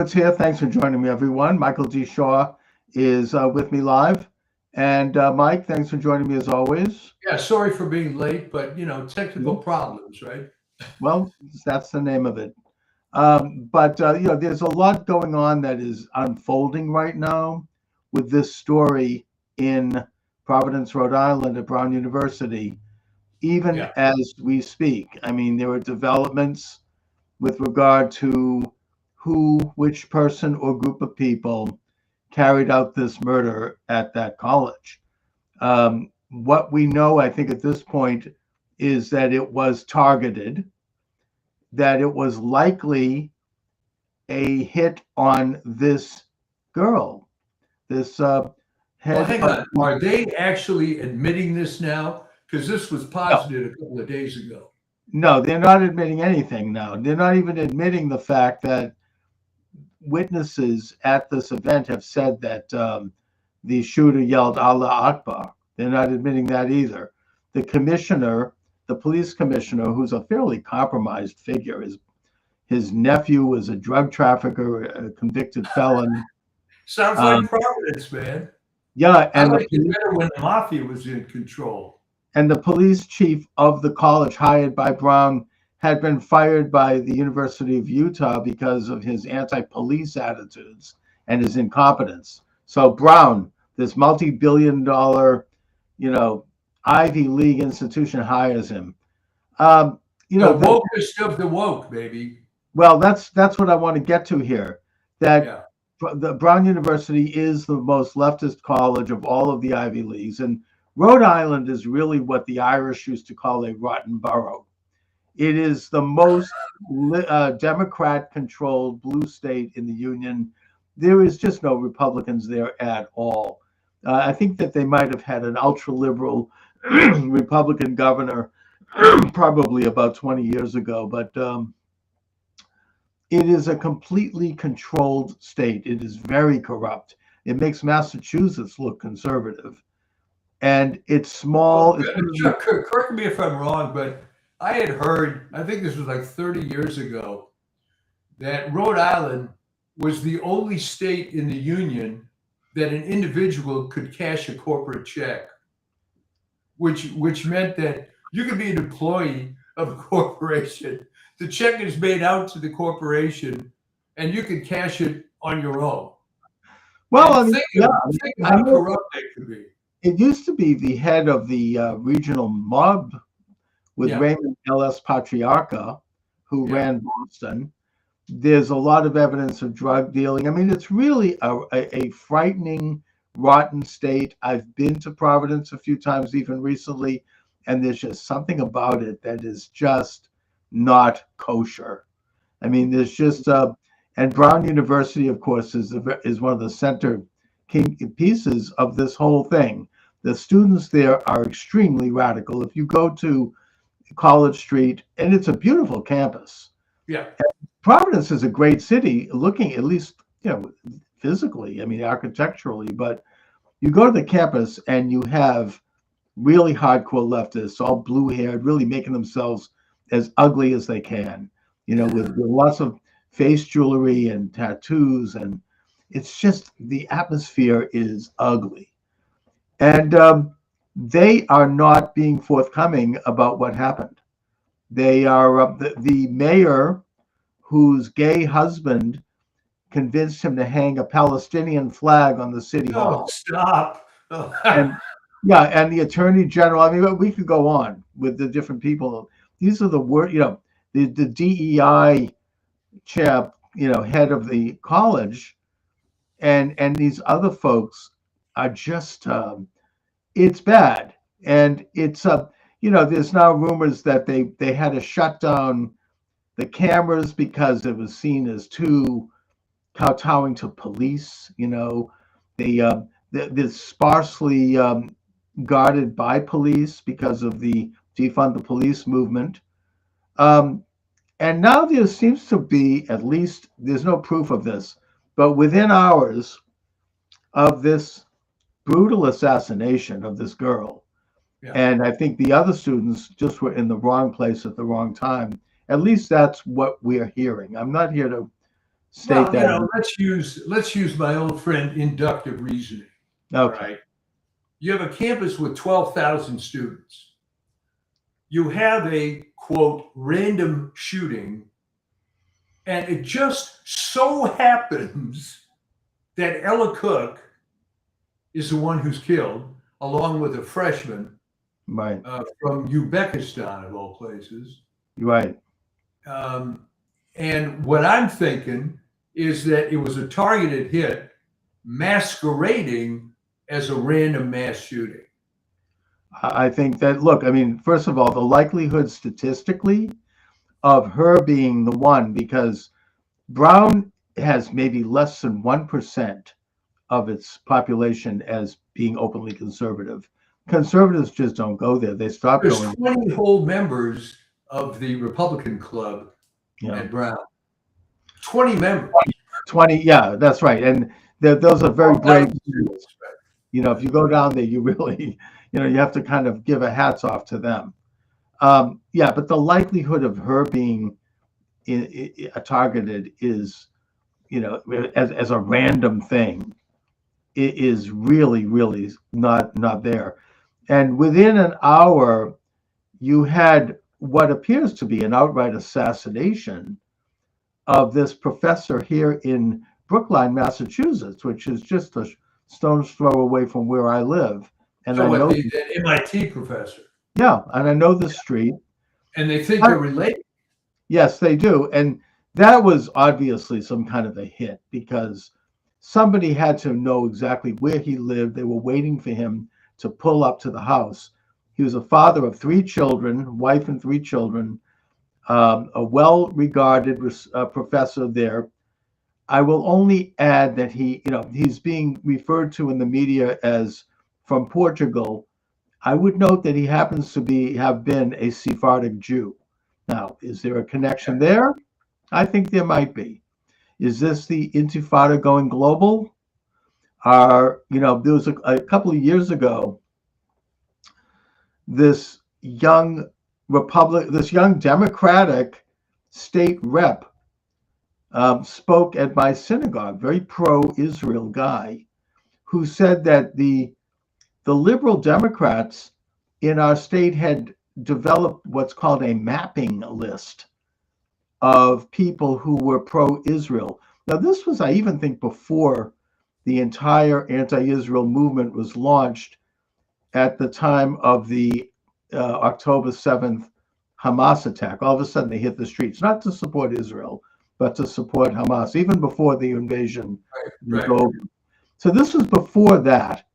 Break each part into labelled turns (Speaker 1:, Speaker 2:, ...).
Speaker 1: It's here. Thanks for joining me, everyone. Michael D. Shaw is with me live. And Mike, thanks for joining me as always.
Speaker 2: Yeah, sorry for being late, but technical
Speaker 1: Mhm.
Speaker 2: problems, right?
Speaker 1: Well, that's the name of it. But there's a lot going on that is unfolding right now with this story in Providence, Rhode Island at Brown University, even
Speaker 2: Yeah.
Speaker 1: as we speak. I mean, there are developments with regard to which person or group of people carried out this murder at that college. What we know, I think, at this point is that it was targeted, that it was likely a hit on this girl, this
Speaker 2: Well,
Speaker 1: head
Speaker 2: hang
Speaker 1: of.
Speaker 2: on. Are they actually admitting this now? Because this was
Speaker 1: No,
Speaker 2: posited a couple of days ago.
Speaker 1: no, they're not admitting anything now. They're not even admitting the fact that witnesses at this event have said that the shooter yelled Allah Akbar. They're not admitting that either. The commissioner, the police commissioner, who's a fairly compromised figure, his nephew was a drug trafficker, a convicted felon.
Speaker 2: Sounds like
Speaker 1: Um,
Speaker 2: Providence, man.
Speaker 1: yeah,
Speaker 2: I liked it better when the mafia was in control.
Speaker 1: and the police chief of the college hired by Brown had been fired by the University of Utah because of his anti-police attitudes and his incompetence. So Brown, this multi-billion-dollar, you know, Ivy League institution, hires him. Um, you
Speaker 2: The
Speaker 1: know, the,
Speaker 2: wokest of the woke, baby.
Speaker 1: well, that's what I want to get to here. That
Speaker 2: Yeah.
Speaker 1: the Brown University is the most leftist college of all of the Ivy Leagues, and Rhode Island is really what the Irish used to call a rotten borough. It is the most Democrat-controlled blue state in the union. There is just no Republicans there at all. I think that they might have had an ultra-liberal Republican governor probably about 20 years ago, but it is a completely controlled state. It is very corrupt. It makes Massachusetts look conservative, and it's
Speaker 2: Well,
Speaker 1: small. It's really,
Speaker 2: Chuck, correct me if I'm wrong, but I had heard, I think this was like 30 years ago, that Rhode Island was the only state in the union that an individual could cash a corporate check, which meant that you could be an employee of a corporation. The check is made out to the corporation, and you can cash it on your own.
Speaker 1: well,
Speaker 2: And
Speaker 1: I mean, yeah,
Speaker 2: think
Speaker 1: I
Speaker 2: how
Speaker 1: know
Speaker 2: corrupt that could be.
Speaker 1: it used to be the head of the regional mob with
Speaker 2: Yeah,
Speaker 1: Raymond L.S. Patriarca, who
Speaker 2: yeah.
Speaker 1: ran Boston. There's a lot of evidence of drug dealing. I mean, it's really a frightening, rotten state. I've been to Providence a few times, even recently, and there's just something about it that is just not kosher. I mean, there's just and Brown University, of course, is one of the center key pieces of this whole thing. The students there are extremely radical. If you go to College Street, and it's a beautiful campus.
Speaker 2: Yeah.
Speaker 1: Providence is a great city, looking at least physically. I mean, architecturally. But you go to the campus, and you have really hardcore leftists, all blue haired, really making themselves as ugly as they can, with lots of face jewelry and tattoos. And it's just the atmosphere is ugly. And they are not being forthcoming about what happened. They are, the mayor, whose gay husband convinced him to hang a Palestinian flag on the city
Speaker 2: Oh,
Speaker 1: hall.
Speaker 2: stop.
Speaker 1: And yeah, and the attorney general. I mean, we could go on with the different people. These are the word, the DEI chap, head of the college, and these other folks are just, it's bad, and it's there's now rumors that they had to shut down the cameras because it was seen as too kowtowing to police. They they're sparsely guarded by police because of the defund the police movement. Um, and now there seems to be, at least there's no proof of this, but within hours of this brutal assassination of this girl,
Speaker 2: Yeah.
Speaker 1: and I think the other students just were in the wrong place at the wrong time. At least that's what we're hearing. I'm not here to state
Speaker 2: Well,
Speaker 1: that.
Speaker 2: let's use my old friend inductive reasoning. All
Speaker 1: Okay.
Speaker 2: right. You have a campus with 12,000 students. You have a quote random shooting, and it just so happens that Ella Cook is the one who's killed, along with a freshman
Speaker 1: Right.
Speaker 2: from Uzbekistan, of all places.
Speaker 1: Right.
Speaker 2: Um, and what I'm thinking is that it was a targeted hit masquerading as a random mass shooting.
Speaker 1: I think that, look, I mean, first of all, the likelihood statistically of her being the one, because Brown has maybe less than 1% of its population as being openly conservative. Conservatives just don't go there. They stop
Speaker 2: There's
Speaker 1: going.
Speaker 2: 20 whole members of the Republican Club
Speaker 1: You know,
Speaker 2: at Brown. 20 members.
Speaker 1: 20. Yeah, that's right. And those are very brave.
Speaker 2: 12,000 students, right?
Speaker 1: You know, if you go down there, you really, you have to kind of give a hats off to them. Yeah, but the likelihood of her being targeted is, as a random thing, is really, really not there. And within an hour, you had what appears to be an outright assassination of this professor here in Brookline, Massachusetts, which is just a stone's throw away from where I live. And
Speaker 2: So
Speaker 1: I
Speaker 2: what,
Speaker 1: know,
Speaker 2: the MIT professor?
Speaker 1: yeah, and I know the street.
Speaker 2: And they think they're related.
Speaker 1: Yes, they do. And that was obviously some kind of a hit because somebody had to know exactly where he lived. They were waiting for him to pull up to the house. He was a father of 3 children, wife and 3 children, a well-regarded professor there. I will only add that he's being referred to in the media as from Portugal. I would note that he happens to have been a Sephardic Jew. Now, is there a connection there? I think there might be. Is this the Intifada going global? There was a couple of years ago, this young this young Democratic state rep spoke at my synagogue, very pro-Israel guy, who said that the liberal Democrats in our state had developed what's called a mapping list of people who were pro-Israel. Now, this was, I even think, before the entire anti-Israel movement was launched at the time of the October 7th Hamas attack. All of a sudden, they hit the streets, not to support Israel, but to support Hamas, even before the invasion was over. So this was before that.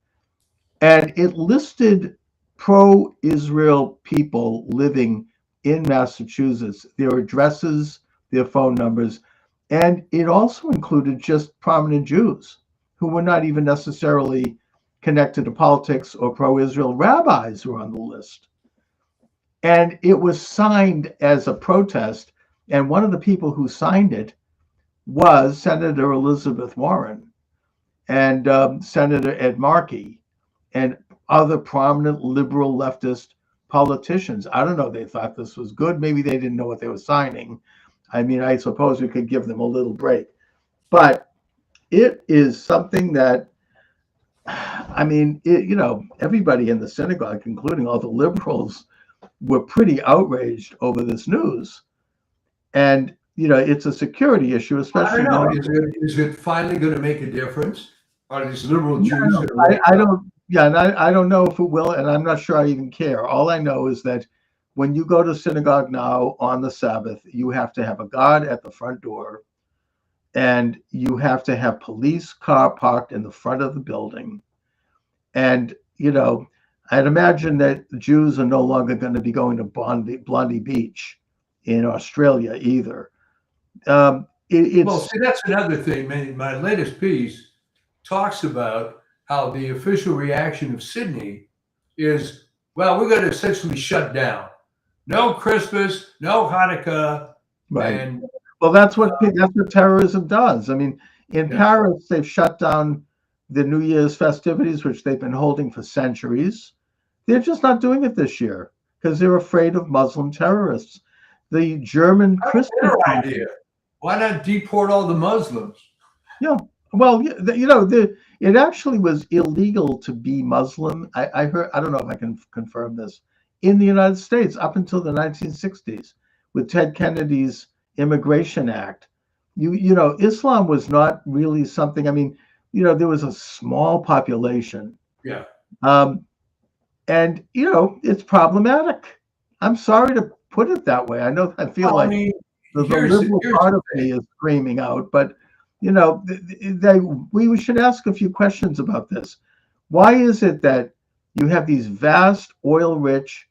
Speaker 1: And it listed pro-Israel people living in Massachusetts, their addresses, their phone numbers, and it also included just prominent Jews who were not even necessarily connected to politics or pro-Israel. Rabbis were on the list. And it was signed as a protest, and one of the people who signed it was Senator Elizabeth Warren and Senator Ed Markey and other prominent liberal leftist politicians. I don't know, they thought this was good. Maybe they didn't know what they were signing. I mean, I suppose we could give them a little break. But it is something that, I mean, everybody in the synagogue, including all the liberals, were pretty outraged over this news. And, it's a security issue, especially.
Speaker 2: I don't know. Is it finally going to make a difference? Are these liberal Jews?
Speaker 1: I don't. Yeah, and I don't know if it will, and I'm not sure I even care. All I know is that when you go to synagogue now on the Sabbath, you have to have a guard at the front door, and you have to have police car parked in the front of the building. And, I'd imagine that Jews are no longer going to be going to Blondie Beach in Australia either.
Speaker 2: Well, see, that's another thing. My latest piece talks about how the official reaction of Sydney is, well, we're going to essentially shut down. No Christmas, no Hanukkah.
Speaker 1: Right.
Speaker 2: And,
Speaker 1: well, that's what terrorism does. I mean, in Paris, they've shut down the New Year's festivities, which they've been holding for centuries. They're just not doing it this year because they're afraid of Muslim terrorists. The German Christmas
Speaker 2: idea. Why not deport all the Muslims?
Speaker 1: Yeah. Well, it actually was illegal to be Muslim. I heard, I don't know if I can confirm this, in the United States up until the 1960s with Ted Kennedy's Immigration Act. Islam was not really something. I mean, there was a small population,
Speaker 2: Yeah.
Speaker 1: um, and it's problematic. I'm sorry to put it that way. I feel
Speaker 2: Well, I
Speaker 1: like
Speaker 2: mean,
Speaker 1: the
Speaker 2: here's
Speaker 1: liberal
Speaker 2: here's
Speaker 1: part
Speaker 2: the
Speaker 1: of
Speaker 2: thing.
Speaker 1: me is screaming out, but they we should ask a few questions about this. Why is it that you have these vast oil-rich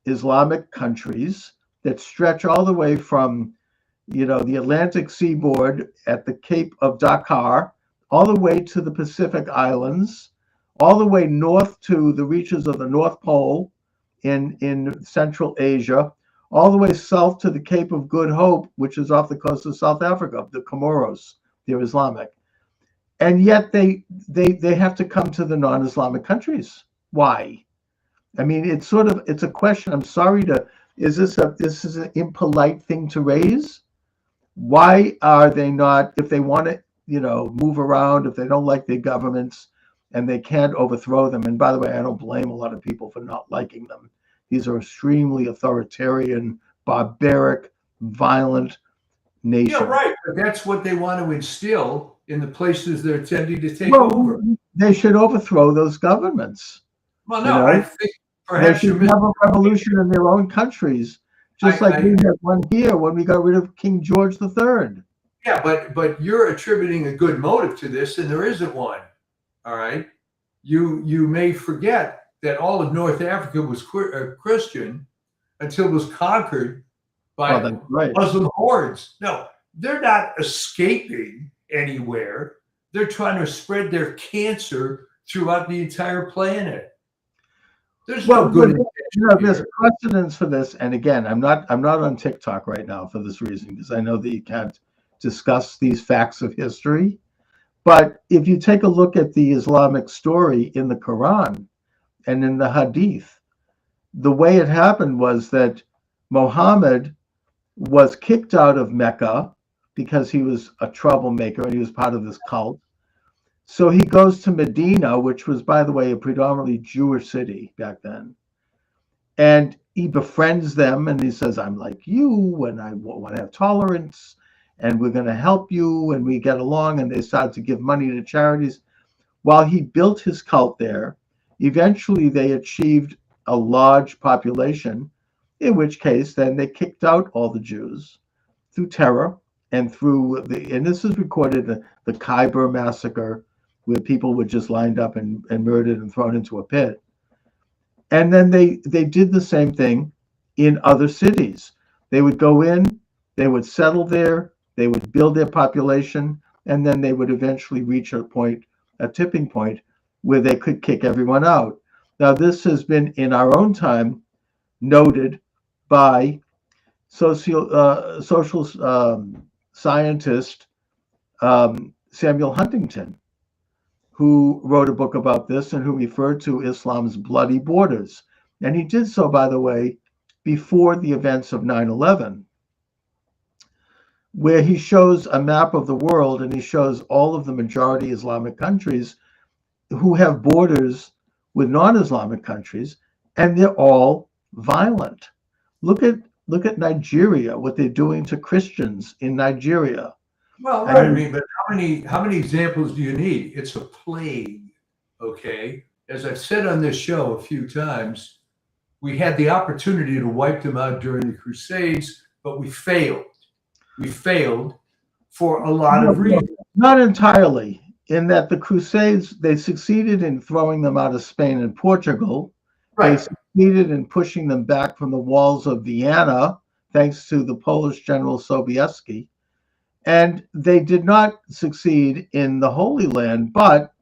Speaker 1: Islamic countries that stretch all the way from the Atlantic seaboard at the Cape of Dakar, all the way to the Pacific Islands, all the way north to the reaches of the North Pole in Central Asia, all the way south to the Cape of Good Hope, which is off the coast of South Africa, the Comoros, they're Islamic. And yet they have to come to the non-Islamic countries. Why? I mean, it's a question. I'm sorry to this is an impolite thing to raise. Why are they not, if they want to, move around, if they don't like their governments and they can't overthrow them? And by the way, I don't blame a lot of people for not liking them. These are extremely authoritarian, barbaric, violent
Speaker 2: Yeah,
Speaker 1: nations.
Speaker 2: right. But that's what they want to instill in the places they're attempting to take
Speaker 1: Well,
Speaker 2: over.
Speaker 1: they should overthrow those governments.
Speaker 2: Well,
Speaker 1: You
Speaker 2: no, I
Speaker 1: know,
Speaker 2: think
Speaker 1: they
Speaker 2: perhaps
Speaker 1: should
Speaker 2: you're
Speaker 1: have a
Speaker 2: missing.
Speaker 1: revolution in their own countries, just like we
Speaker 2: I
Speaker 1: had one here when we got rid of King George III.
Speaker 2: Yeah, but you're attributing a good motive to this, and there isn't one. All right, you may forget that all of North Africa was Christian until it was conquered
Speaker 1: Oh,
Speaker 2: by
Speaker 1: that's right.
Speaker 2: Muslim hordes. No, they're not escaping anywhere. They're trying to spread their cancer throughout the entire planet. There's no
Speaker 1: Well,
Speaker 2: good intention
Speaker 1: there's
Speaker 2: here.
Speaker 1: precedence for this, and again, I'm not on TikTok right now for this reason because I know that you can't discuss these facts of history. But if you take a look at the Islamic story in the Quran and in the Hadith, the way it happened was that Muhammad was kicked out of Mecca because he was a troublemaker and he was part of this cult. So he goes to Medina, which was, by the way, a predominantly Jewish city back then. And he befriends them and he says, I'm like you, and I want to have tolerance, and we're going to help you, and we get along. And they started to give money to charities. While he built his cult there, eventually they achieved a large population, in which case then they kicked out all the Jews through terror and and this is recorded in the Khyber massacre, where people were just lined up and murdered and thrown into a pit. And then they did the same thing in other cities. They would go in, they would settle there, they would build their population, and then they would eventually reach a tipping point where they could kick everyone out. Now, this has been in our own time noted by social scientist Samuel Huntington, who wrote a book about this and who referred to Islam's bloody borders. And he did so, by the way, before the events of 9/11, where he shows a map of the world and he shows all of the majority Islamic countries who have borders with non-Islamic countries, and they're all violent. Look at Nigeria, what they're doing to Christians in Nigeria.
Speaker 2: Well,
Speaker 1: I
Speaker 2: right. I
Speaker 1: mean,
Speaker 2: mean, but how many examples do you need? It's a plague. Okay. As I've said on this show a few times, we had the opportunity to wipe them out during the Crusades, but we failed. We failed for a lot of reasons.
Speaker 1: not entirely, in that the Crusades, they succeeded in throwing them out of Spain and Portugal. They
Speaker 2: Right.
Speaker 1: succeeded in pushing them back from the walls of Vienna, thanks to the Polish General Sobieski. And they did not succeed in the Holy Land, but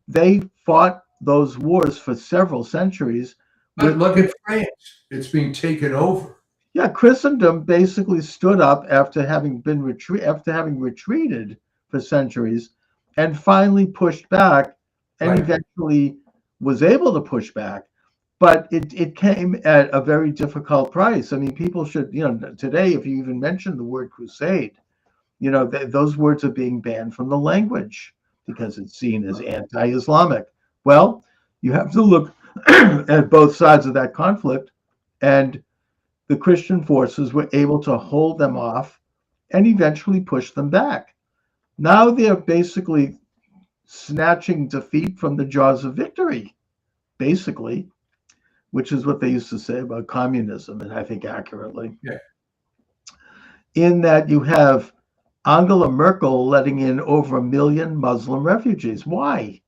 Speaker 1: they fought those wars for several centuries
Speaker 2: But
Speaker 1: with,
Speaker 2: look at France. It's being taken over.
Speaker 1: yeah, Christendom basically stood up after having retreated for centuries and finally pushed back and
Speaker 2: Right.
Speaker 1: eventually was able to push back. But it came at a very difficult price. I mean, people should, today, if you even mention the word crusade, those words are being banned from the language because it's seen as anti-Islamic. Well, you have to look at both sides of that conflict, and the Christian forces were able to hold them off and eventually push them back. Now they're basically snatching defeat from the jaws of victory, basically, which is what they used to say about communism, and I think accurately.
Speaker 2: Yeah.
Speaker 1: In that you have Angela Merkel letting in over 1 million Muslim refugees. Why?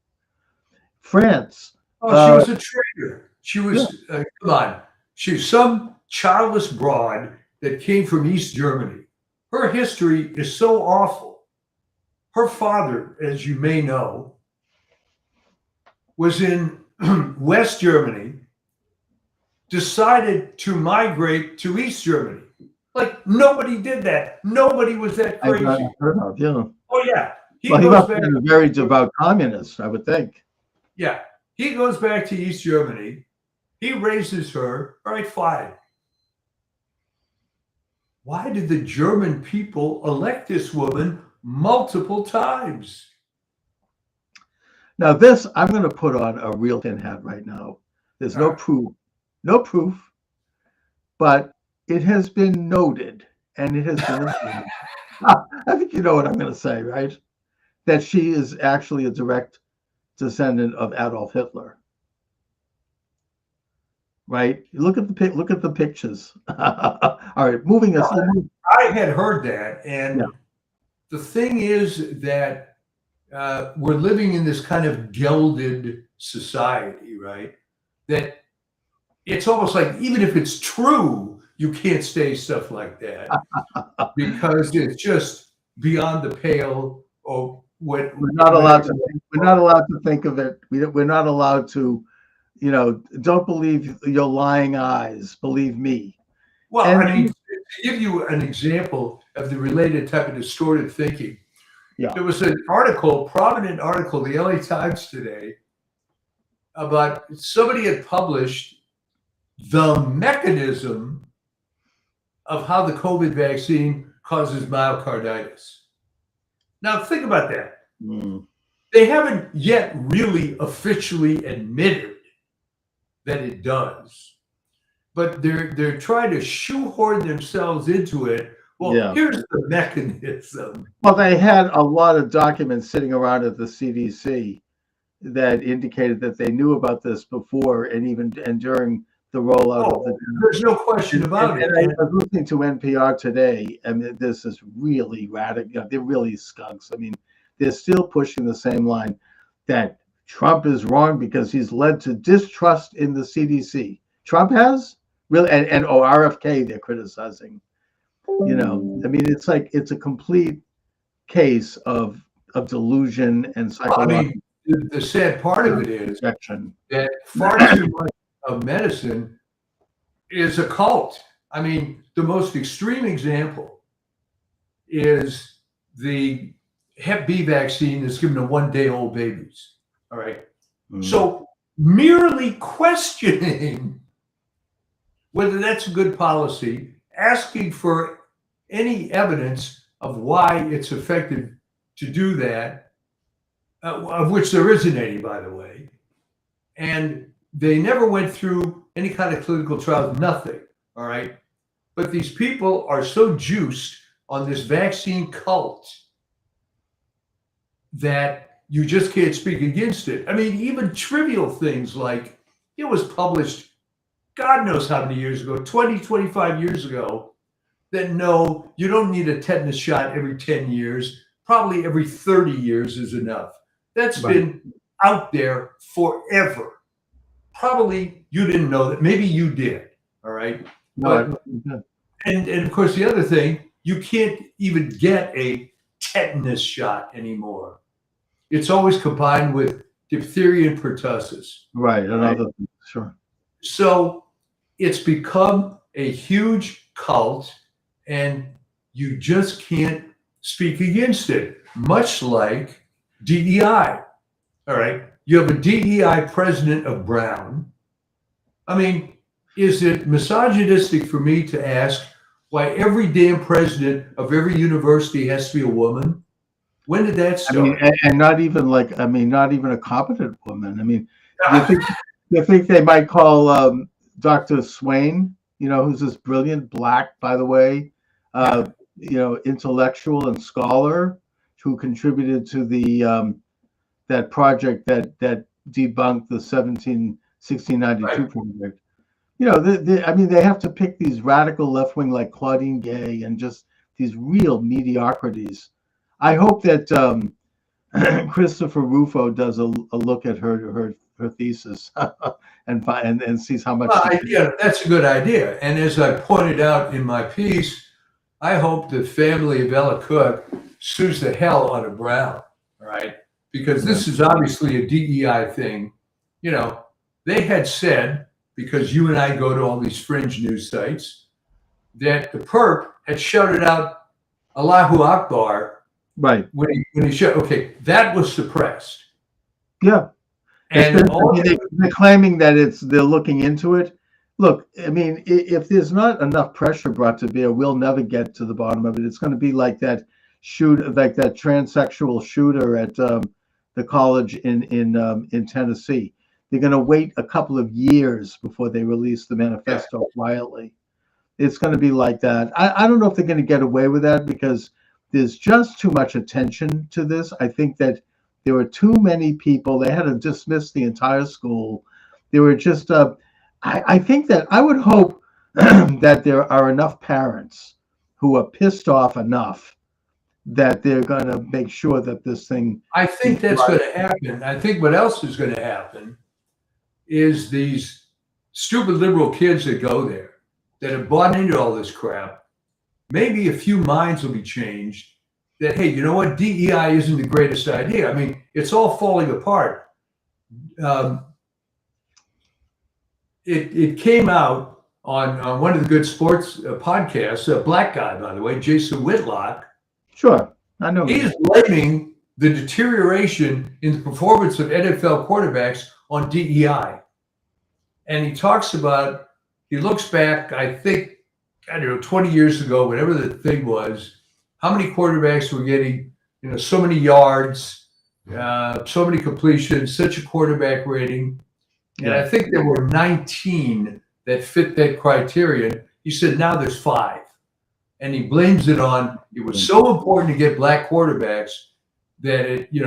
Speaker 1: France.
Speaker 2: Oh, she was a traitor. She
Speaker 1: Yeah.
Speaker 2: was, come on. She's some childless broad that came from East Germany. Her history is so awful. Her father, as you may know, was in West Germany, decided to migrate to East Germany. Like, nobody did that. Nobody was that
Speaker 1: I've
Speaker 2: crazy.
Speaker 1: not heard of, yeah.
Speaker 2: Oh, yeah.
Speaker 1: He must have been a very devout communist, I would think.
Speaker 2: Yeah. He goes back to East Germany. He raises her. All right, fine. Why did the German people elect this woman multiple times?
Speaker 1: Now, this, I'm going to put on a real tin hat right now. There's no proof, but it has been noted, and it has been I think you know what I'm going to say, right? That she is actually a direct descendant of Adolf Hitler. Right? Look at the pictures. All right, moving us.
Speaker 2: I had heard that, and the thing is that we're living in this kind of gelded society, right? That it's almost like even if it's true, you can't say stuff like that because it's just beyond the pale. Or what
Speaker 1: we're not allowed to. We're not allowed to think of it. We're not allowed to. Don't believe your lying eyes. Believe me.
Speaker 2: Well, I mean, to give you an example of the related type of distorted thinking, there was an article, prominent article, the LA Times today, about somebody had published the mechanism of how the COVID vaccine causes myocarditis. Now, think about that. They haven't yet really officially admitted that it does, but they're trying to shoehorn themselves into it. Well, here's the mechanism.
Speaker 1: Well, they had a lot of documents sitting around at the CDC that indicated that they knew about this before and during the rollout of the.
Speaker 2: There's no question about it.
Speaker 1: And I was listening to NPR today, and this is really radical. They're really skunks. I mean, they're still pushing the same line that Trump is wrong because he's led to distrust in the CDC. Trump has really, and RFK they're criticizing. I mean, it's like it's a complete case of delusion and psychological.
Speaker 2: I mean, the sad part of it is that far too much of medicine is a cult. I mean, the most extreme example is the Hep B vaccine that's given to 1-day-old babies. All right. So merely questioning whether that's a good policy, asking for any evidence of why it's effective to do that, of which there isn't any, by the way. And they never went through any kind of clinical trials, nothing. All right. But these people are so juiced on this vaccine cult that you just can't speak against it. I mean, even trivial things like it was published, God knows how many years ago, 20, 25 years ago, that no, you don't need a tetanus shot every 10 years. Probably every 30 years is enough. That's been out there forever. Probably you didn't know that. Maybe you did. All right. But, and of course, the other thing, you can't even get a tetanus shot anymore. It's always combined with diphtheria and pertussis.
Speaker 1: Right. Another thing. Sure.
Speaker 2: So it's become a huge cult, and you just can't speak against it, much like DEI. All right. You have a DEI president of Brown. I mean, is it misogynistic for me to ask, why every damn president of every university has to be a woman? When did that
Speaker 1: I mean,
Speaker 2: start?
Speaker 1: and not even like, I mean, not even a competent woman. I mean, do you think they might call Dr. Swain, who's this brilliant black, by the way,
Speaker 2: Yeah,
Speaker 1: uh, intellectual and scholar who contributed to the that project that debunked the 1692
Speaker 2: right.
Speaker 1: project. I mean, they have to pick these radical left wing like Claudine Gay and just these real mediocrities. I hope that Christopher Rufo does a look at her thesis and sees how much
Speaker 2: Well,
Speaker 1: she can.
Speaker 2: yeah, that's a good idea. And as I pointed out in my piece, I hope the family of Ella Cook sues the hell out of Brown, all right? Because
Speaker 1: Yeah,
Speaker 2: this is obviously a DEI thing. You know, they had said, because you and I go to all these fringe news sites, that the perp had shouted out Allahu Akbar
Speaker 1: right.
Speaker 2: when he shut. Okay, that was suppressed.
Speaker 1: Yeah.
Speaker 2: And
Speaker 1: I
Speaker 2: all
Speaker 1: mean, they're claiming that they're looking into it. Look, I mean, if there's not enough pressure brought to bear, we'll never get to the bottom of it. It's going to be like like that transsexual shooter at the college in Tennessee. They're going to wait a couple of years before they release the
Speaker 2: yeah,
Speaker 1: manifesto quietly. It's going to be like that. I don't know if they're going to get away with that because there's just too much attention to this. I think that there were too many people. They had to dismiss the entire school. There were just, I think that I would hope that there are enough parents who are pissed off enough that they're going to make sure that this thing
Speaker 2: I
Speaker 1: is
Speaker 2: think that's
Speaker 1: right.
Speaker 2: going to happen. I think what else is going to happen is these stupid liberal kids that go there that have bought into all this crap. Maybe a few minds will be changed that, hey, you know what? DEI isn't the greatest idea. I mean, it's all falling apart. Um, it came out on one of the good sports podcasts, a black guy, by the way, Jason Whitlock.
Speaker 1: Sure, I know.
Speaker 2: He is blaming the deterioration in the performance of NFL quarterbacks on DEI. And he talks about, he looks back, I think, I don't know, 20 years ago, whatever the thing was, how many quarterbacks were getting, so many yards, so many completions, such a quarterback rating. And I
Speaker 1: Yeah,
Speaker 2: think there were 19 that fit that criterion. He said now there's 5. And he blames it on it was so important to get black quarterbacks that you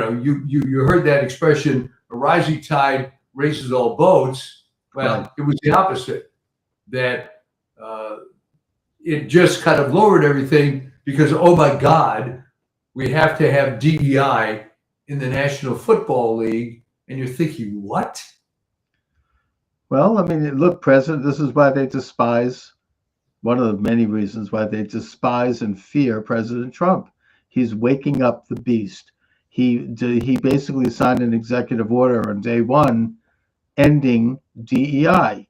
Speaker 2: heard that expression, a rising tide raises all boats.
Speaker 1: right.
Speaker 2: Well, it was the opposite, that it just kind of lowered everything because, oh my God, we have to have DEI in the National Football League. And you're thinking, what?
Speaker 1: Well, I mean, look, President, this is why they despise, one of the many reasons why they despise and fear President Trump. He's waking up the beast. He basically signed an executive order on day one ending DEI.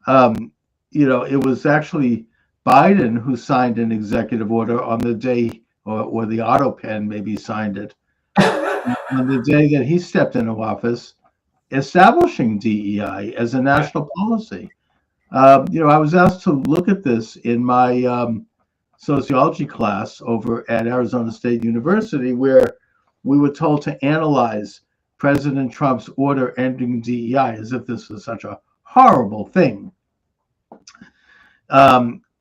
Speaker 1: It was actually Biden who signed an executive order on the day, or the auto pen maybe signed it, on the day that he stepped into office, establishing DEI as a national policy. I was asked to look at this in my sociology class over at Arizona State University, where we were told to analyze President Trump's order ending DEI as if this was such a horrible thing.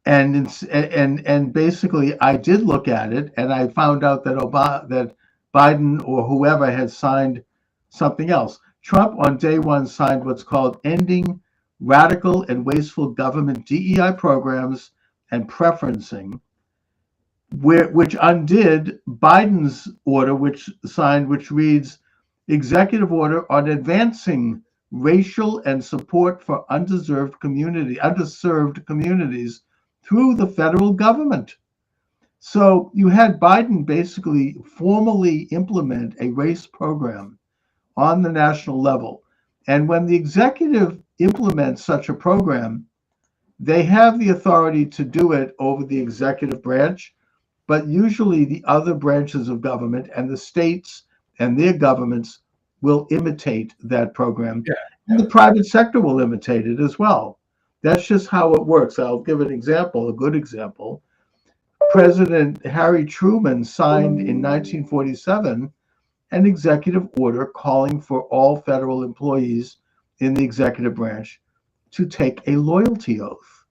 Speaker 1: And basically, I did look at it, and I found out that Biden or whoever had signed something else. Trump on day one signed what's called ending radical and wasteful government DEI programs and preferencing, which undid Biden's order, which reads executive order on advancing racial and support for underserved communities through the federal government. So you had Biden basically formally implement a race program on the national level. And when the executive implements such a program, they have the authority to do it over the executive branch, but usually the other branches of government and the states and their governments will imitate that program.
Speaker 2: Yeah,
Speaker 1: And
Speaker 2: yeah.
Speaker 1: the private sector will imitate it as well. That's just how it works. I'll give an example, a good example. President Harry Truman signed in 1947 an executive order calling for all federal employees in the executive branch to take a loyalty oath.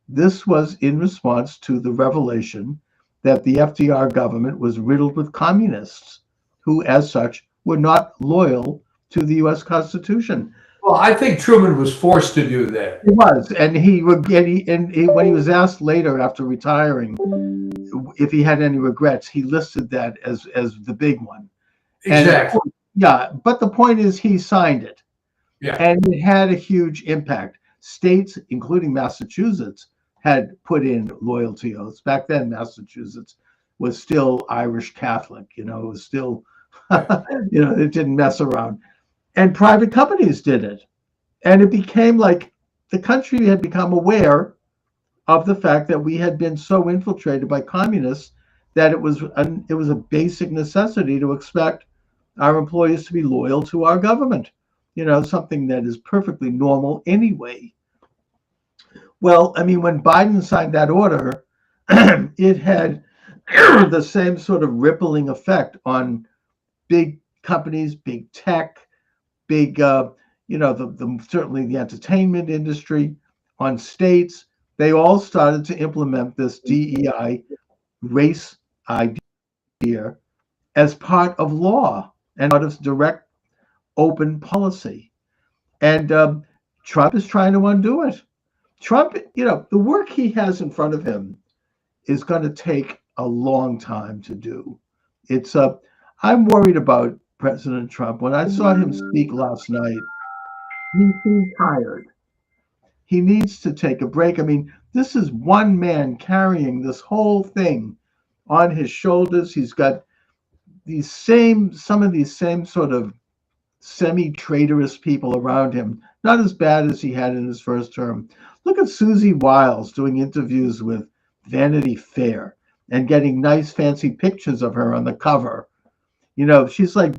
Speaker 1: This was in response to the revelation that the FDR government was riddled with communists who, as such, were not loyal to the US Constitution.
Speaker 2: Well, I think Truman was forced to do that.
Speaker 1: He was, and he would get when he was asked later after retiring if he had any regrets, he listed that as the big one. And of
Speaker 2: Exactly.
Speaker 1: course, yeah, but the point is he signed it,
Speaker 2: Yeah.
Speaker 1: and it had a huge impact. States, including Massachusetts, had put in loyalty oaths. Back then, Massachusetts was still Irish Catholic. It was still,
Speaker 2: Yeah.
Speaker 1: it didn't mess around. And private companies did it. And it became like the country had become aware of the fact that we had been so infiltrated by communists that it was a basic necessity to expect our employees to be loyal to our government. Something that is perfectly normal anyway. Well, I mean, when Biden signed that order, it had the same sort of rippling effect on big companies, big tech, big, certainly the entertainment industry, on states. They all started to implement this DEI race idea as part of law and part of direct, open policy. And Trump is trying to undo it. Trump, the work he has in front of him is going to take a long time to do. I'm worried about President Trump. When I saw him speak last night, he seemed tired. He needs to take a break. I mean, this is one man carrying this whole thing on his shoulders. He's got some of these same sort of semi-traitorous people around him. Not as bad as he had in his first term. Look at Susie Wiles doing interviews with Vanity Fair and getting nice, fancy pictures of her on the cover. She's like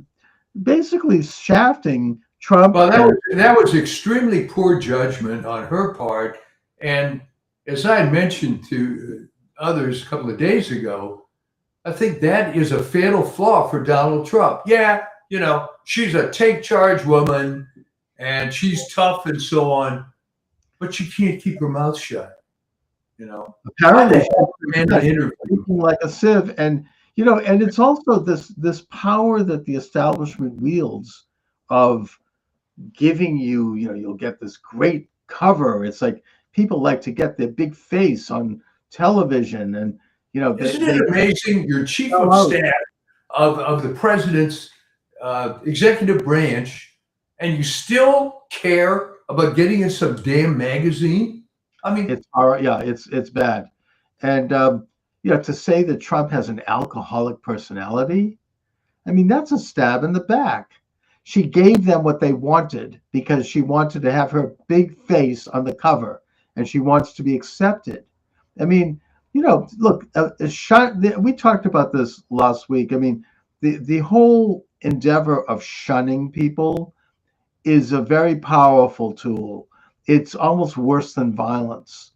Speaker 1: basically shafting Trump.
Speaker 2: Well,
Speaker 1: And
Speaker 2: that was extremely poor judgment on her part. And as I had mentioned to others a couple of days ago, I think that is a fatal flaw for Donald Trump. Yeah, she's a take charge woman and she's tough and so on, but she can't keep her mouth shut. Why the
Speaker 1: apparently
Speaker 2: hell demand an
Speaker 1: she's
Speaker 2: interview?
Speaker 1: speaking like a sieve. And it's also this power that the establishment wields of giving you'll get this great cover. It's like people like to get their big face on television, and
Speaker 2: Isn't
Speaker 1: they
Speaker 2: it amazing? You're chief
Speaker 1: sell
Speaker 2: of
Speaker 1: out.
Speaker 2: staff of the president's executive branch, and you still care about getting in some damn magazine? I mean,
Speaker 1: It's all right. Yeah, it's bad. And to say that Trump has an alcoholic personality, I mean, that's a stab in the back. She gave them what they wanted because she wanted to have her big face on the cover, and she wants to be accepted. I mean, look, we talked about this last week. I mean, the whole endeavor of shunning people is a very powerful tool. It's almost worse than violence.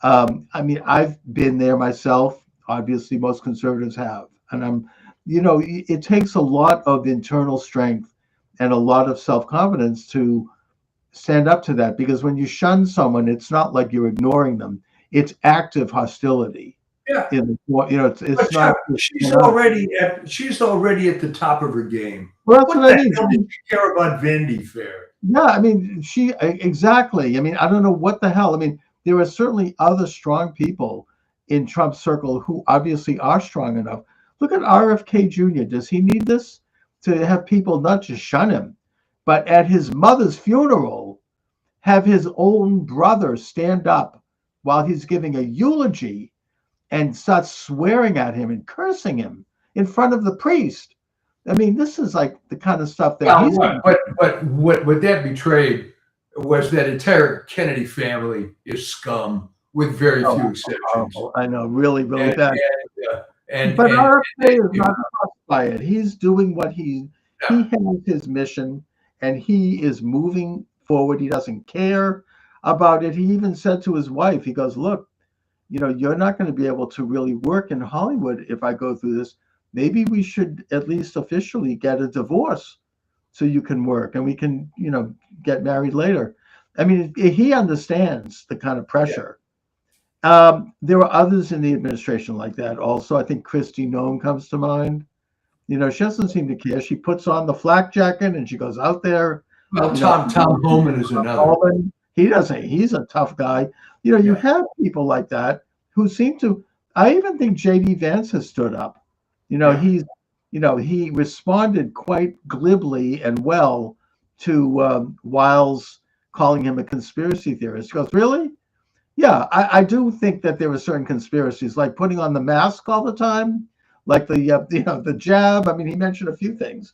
Speaker 1: I mean, I've been there myself. Obviously, most conservatives have. And it takes a lot of internal strength and a lot of self confidence to stand up to that, because when you shun someone, it's not like you're ignoring them, it's active hostility.
Speaker 2: yeah.
Speaker 1: It's
Speaker 2: But
Speaker 1: not.
Speaker 2: Chuck, she's already at the top of her game.
Speaker 1: Well, that's
Speaker 2: What
Speaker 1: what I
Speaker 2: the
Speaker 1: mean.
Speaker 2: hell did she care about Vanity Fair?
Speaker 1: Yeah, I mean, exactly. I mean, I don't know what the hell. I mean, there are certainly other strong people in Trump's circle who obviously are strong enough. Look at RFK Jr. Does he need this to have people not just shun him, but at his mother's funeral, have his own brother stand up while he's giving a eulogy and start swearing at him and cursing him in front of the priest? I mean, this is like the kind of stuff that
Speaker 2: Well,
Speaker 1: he's.
Speaker 2: what that betrayed was that entire Kennedy family is scum, with very
Speaker 1: Oh,
Speaker 2: few exceptions.
Speaker 1: horrible. I know, really, really
Speaker 2: And
Speaker 1: bad.
Speaker 2: and
Speaker 1: But
Speaker 2: they,
Speaker 1: RFK is not fussed by it. He's doing what he
Speaker 2: yeah.
Speaker 1: has his mission, and he is moving forward. He doesn't care about it. He even said to his wife, he goes, "Look, you're not going to be able to really work in Hollywood if I go through this. Maybe we should at least officially get a divorce so you can work and we can, get married later. I mean, he understands the kind of
Speaker 2: Yeah.
Speaker 1: pressure. There were others in the administration like that also. I think Christy Nome comes to mind. She doesn't seem to care. She puts on the flak jacket and she goes out there.
Speaker 2: Well,
Speaker 1: You know,
Speaker 2: Tom Homan is another.
Speaker 1: Baldwin, he doesn't. He's a tough guy. You
Speaker 2: Yeah.
Speaker 1: have people like that who seem to. I even think J.D. Vance has stood up.
Speaker 2: Yeah.
Speaker 1: He responded quite glibly and well to Wiles calling him a conspiracy theorist. He goes, really? Yeah, I do think that there are certain conspiracies, like putting on the mask all the time, like the jab. I mean, he mentioned a few things.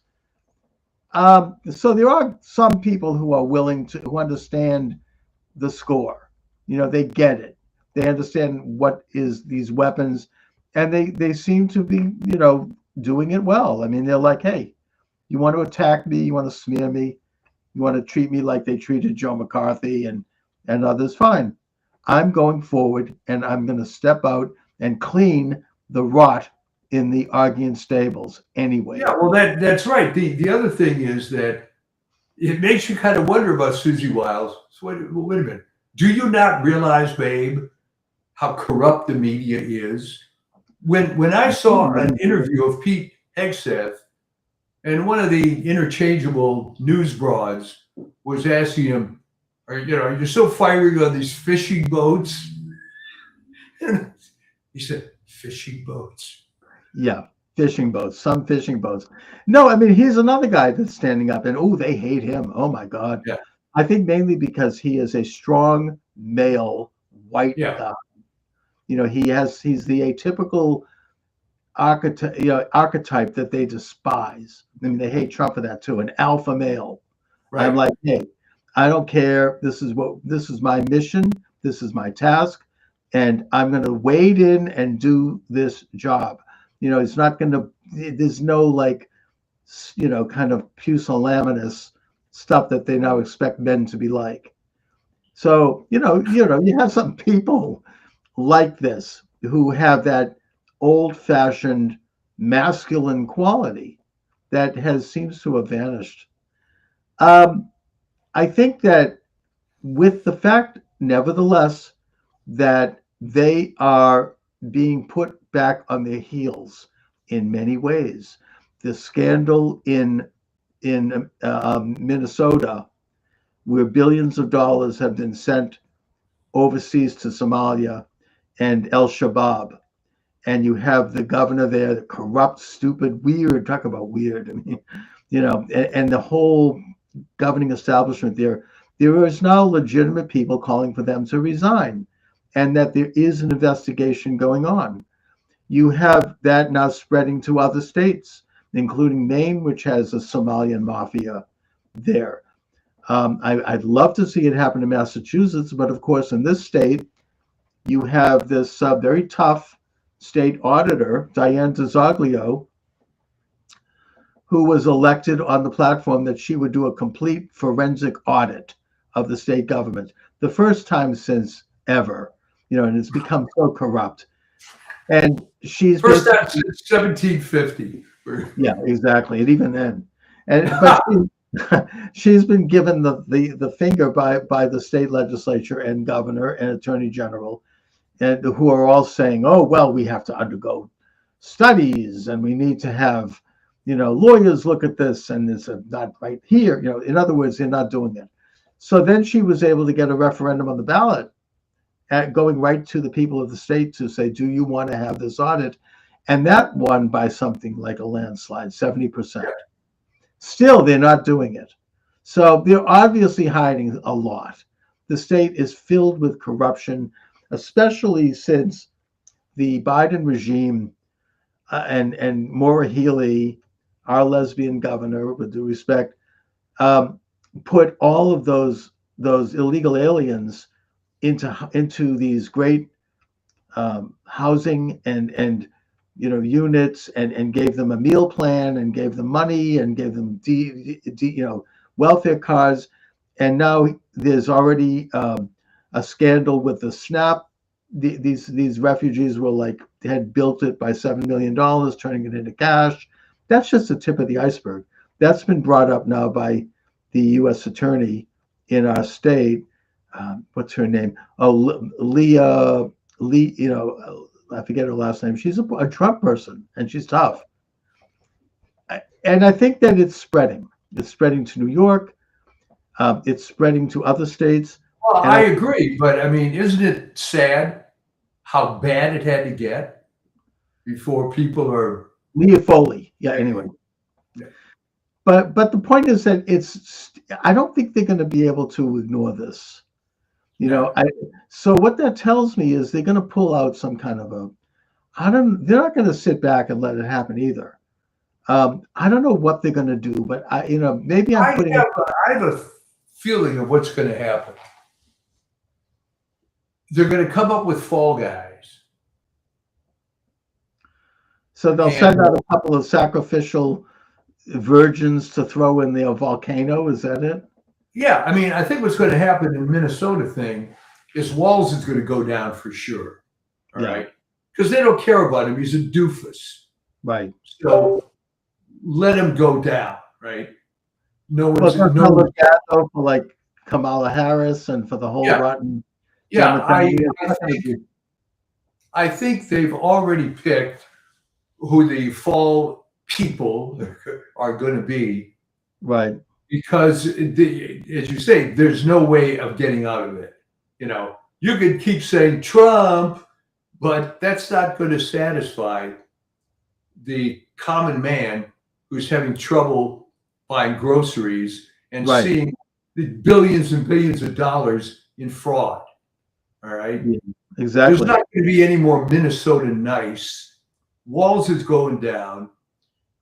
Speaker 1: So there are some people who are willing to who understand the score. They get it. They understand what is these weapons, and they seem to be doing it well. I mean, they're like, hey, you want to attack me, you want to smear me, you want to treat me like they treated Joe McCarthy and others. Fine, I'm going forward, and I'm going to step out and clean the rot in the Argian stables
Speaker 2: Yeah.
Speaker 1: anyway.
Speaker 2: Well, that's right. The other thing is that it makes you kind of wonder about Susie Wiles. So wait a minute. Do you not realize, babe, how corrupt the media is? When I saw an interview of Pete Hegseth, and one of the interchangeable news broads was asking him, are you still firing on these fishing boats? And he said, fishing boats.
Speaker 1: Yeah, fishing boats, some fishing boats. No, I mean, he's another guy that's standing up, and oh, they hate him. Oh my God.
Speaker 2: Yeah.
Speaker 1: I think mainly because he is a strong male white
Speaker 2: Yeah.
Speaker 1: guy. He's the atypical archetype that they despise. I mean, they hate Trump for that too, an alpha male. I'm
Speaker 2: Right.
Speaker 1: like, hey, I don't care. This is my mission. This is my task, and I'm going to wade in and do this job. It's not going to. There's no like, kind of pusillanimous stuff that they now expect men to be like. So you have some people like this who have that old-fashioned masculine quality that has seems to have vanished. Um, I think that with the fact, nevertheless, that they are being put back on their heels in many ways. The scandal in Minnesota, where billions of dollars have been sent overseas to Somalia and El Shabaab, and you have the governor there, the corrupt, stupid, weird. Talk about weird. I mean, and the whole governing establishment there. There is now legitimate people calling for them to resign, and that there is an investigation going on. You have that now spreading to other states, including Maine, which has a Somalian mafia there. I'd love to see it happen in Massachusetts, but of course, in this state, you have this very tough state auditor, Diane DeZoglio, who was elected on the platform that she would do a complete forensic audit of the state government, the first time since ever, and it's become so corrupt. And she's
Speaker 2: First
Speaker 1: basically,
Speaker 2: time since 1750.
Speaker 1: yeah, exactly, and even then, but she's been given the finger by the state legislature and governor and attorney general, and who are all saying, oh well, we have to undergo studies and we need to have lawyers look at this, and it's not right here. In other words, they're not doing it. So then she was able to get a referendum on the ballot, going right to the people of the state to say, do you want to have this audit? And that won by something like a landslide, 70%. Still, they're not doing it. So they're obviously hiding a lot. The state is filled with corruption, especially since the Biden regime and Maura Healey, our lesbian governor, with due respect, put all of those illegal aliens into these great housing and units, and gave them a meal plan and gave them money and gave them welfare cards. And now there's already a scandal with the SNAP these refugees were like had built it by $7 million, turning it into cash. That's just the tip of the iceberg. That's been brought up now by the U.S. attorney in our state. What's her name? Oh, Leah Lee. I forget her last name. She's a Trump person, and she's tough. And I think that it's spreading. It's spreading to New York. It's spreading to other states.
Speaker 2: Well,
Speaker 1: And
Speaker 2: I agree, but I mean, isn't it sad how bad it had to get before people are?
Speaker 1: Leah Foley. Yeah. Anyway,
Speaker 2: Yeah.
Speaker 1: but the point is that it's. I don't think they're going to be able to ignore this.
Speaker 2: No.
Speaker 1: So what that tells me is they're going to pull out some kind of a. I don't. They're not going to sit back and let it happen either. I don't know what they're going to do, but maybe I'm putting.
Speaker 2: I have a feeling of what's going to happen. They're going to come up with fall guys.
Speaker 1: So they'll send out a couple of sacrificial virgins to throw in the volcano. Is that it?
Speaker 2: Yeah, I mean, I think what's going to happen in the Minnesota thing is Walz is going to go down for sure. All right, because they don't care about him. He's a doofus.
Speaker 1: Right.
Speaker 2: So let him go down. Right. No one's
Speaker 1: Well, no one for like Kamala Harris and for the whole rotten.
Speaker 2: Yeah, I think they've already picked who the fall people are going to be.
Speaker 1: Right.
Speaker 2: Because, as you say, there's no way of getting out of it. You could keep saying Trump, but that's not going to satisfy the common man who's having trouble buying groceries and seeing the billions and billions of dollars in fraud. All right.
Speaker 1: Yeah, exactly.
Speaker 2: There's not going to be any more Minnesota nice. Walz is going down.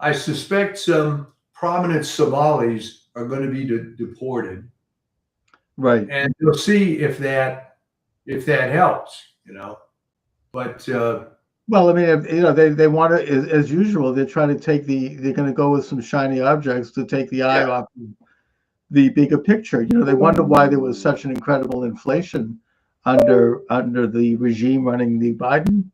Speaker 2: I suspect some prominent Somalis are going to be deported.
Speaker 1: Right.
Speaker 2: And you'll see if that helps, But
Speaker 1: well, I mean, they want to, as usual, they're trying to they're going to go with some shiny objects to take the eye off the bigger picture. They wonder why there was such an incredible inflation under the regime running the Biden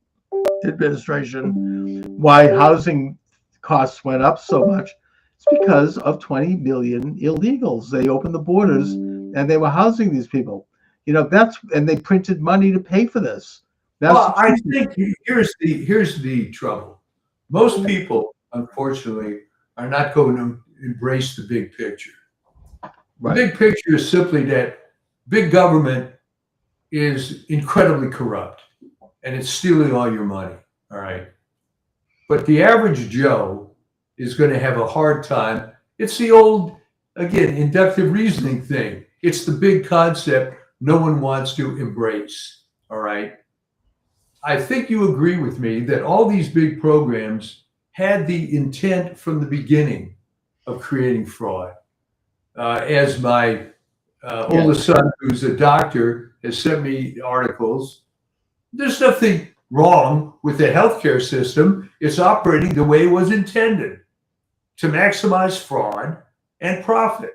Speaker 1: administration, why housing costs went up so much. It's because of 20 million illegals. They opened the borders and they were housing these people. And they printed money to pay for this.
Speaker 2: I think here's the trouble. Most people, unfortunately, are not going to embrace the big picture. Right. The big picture is simply that big government is incredibly corrupt and it's stealing all your money. All right. But the average Joe is going to have a hard time. It's the old, again, inductive reasoning thing. It's the big concept no one wants to embrace. All right. I think you agree with me that all these big programs had the intent from the beginning of creating fraud. As my oldest son, who's a doctor, has sent me articles, there's nothing wrong with the healthcare system. It's operating the way it was intended, to maximize fraud and profit.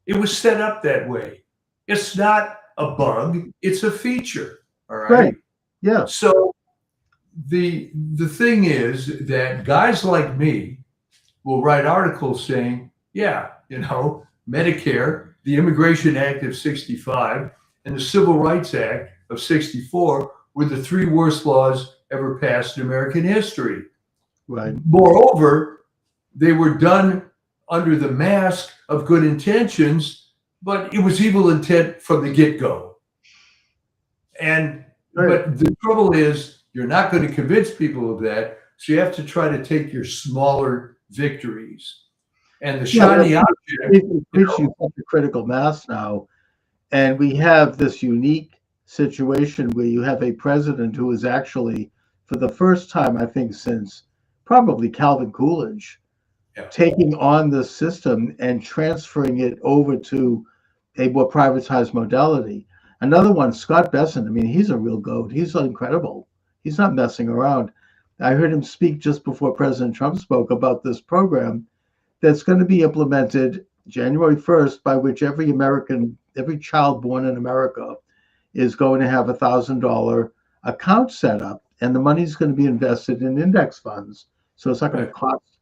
Speaker 2: It was set up that way. It's not a bug, it's a feature. All right.
Speaker 1: Right. Yeah.
Speaker 2: So the thing is that guys like me will write articles saying, Medicare, the Immigration Act of 65, and the Civil Rights Act of 64 were the three worst laws ever passed in American history.
Speaker 1: Right.
Speaker 2: Moreover, they were done under the mask of good intentions, but it was evil intent from the get-go. But the trouble is, you're not going to convince people of that, so you have to try to take your smaller victories. And the shiny object.
Speaker 1: Reach such a critical mass now, and we have this unique situation where you have a president who is actually, for the first time, I think, since probably Calvin Coolidge, taking on the system and transferring it over to a more privatized modality. Another one, Scott Besson. I mean, he's a real goat. He's incredible. He's not messing around. I heard him speak just before President Trump spoke about this program that's going to be implemented January 1st, by which every child born in America is going to have $1,000 account set up, and the money's going to be invested in index funds. So it's not going to
Speaker 2: Right.
Speaker 1: cost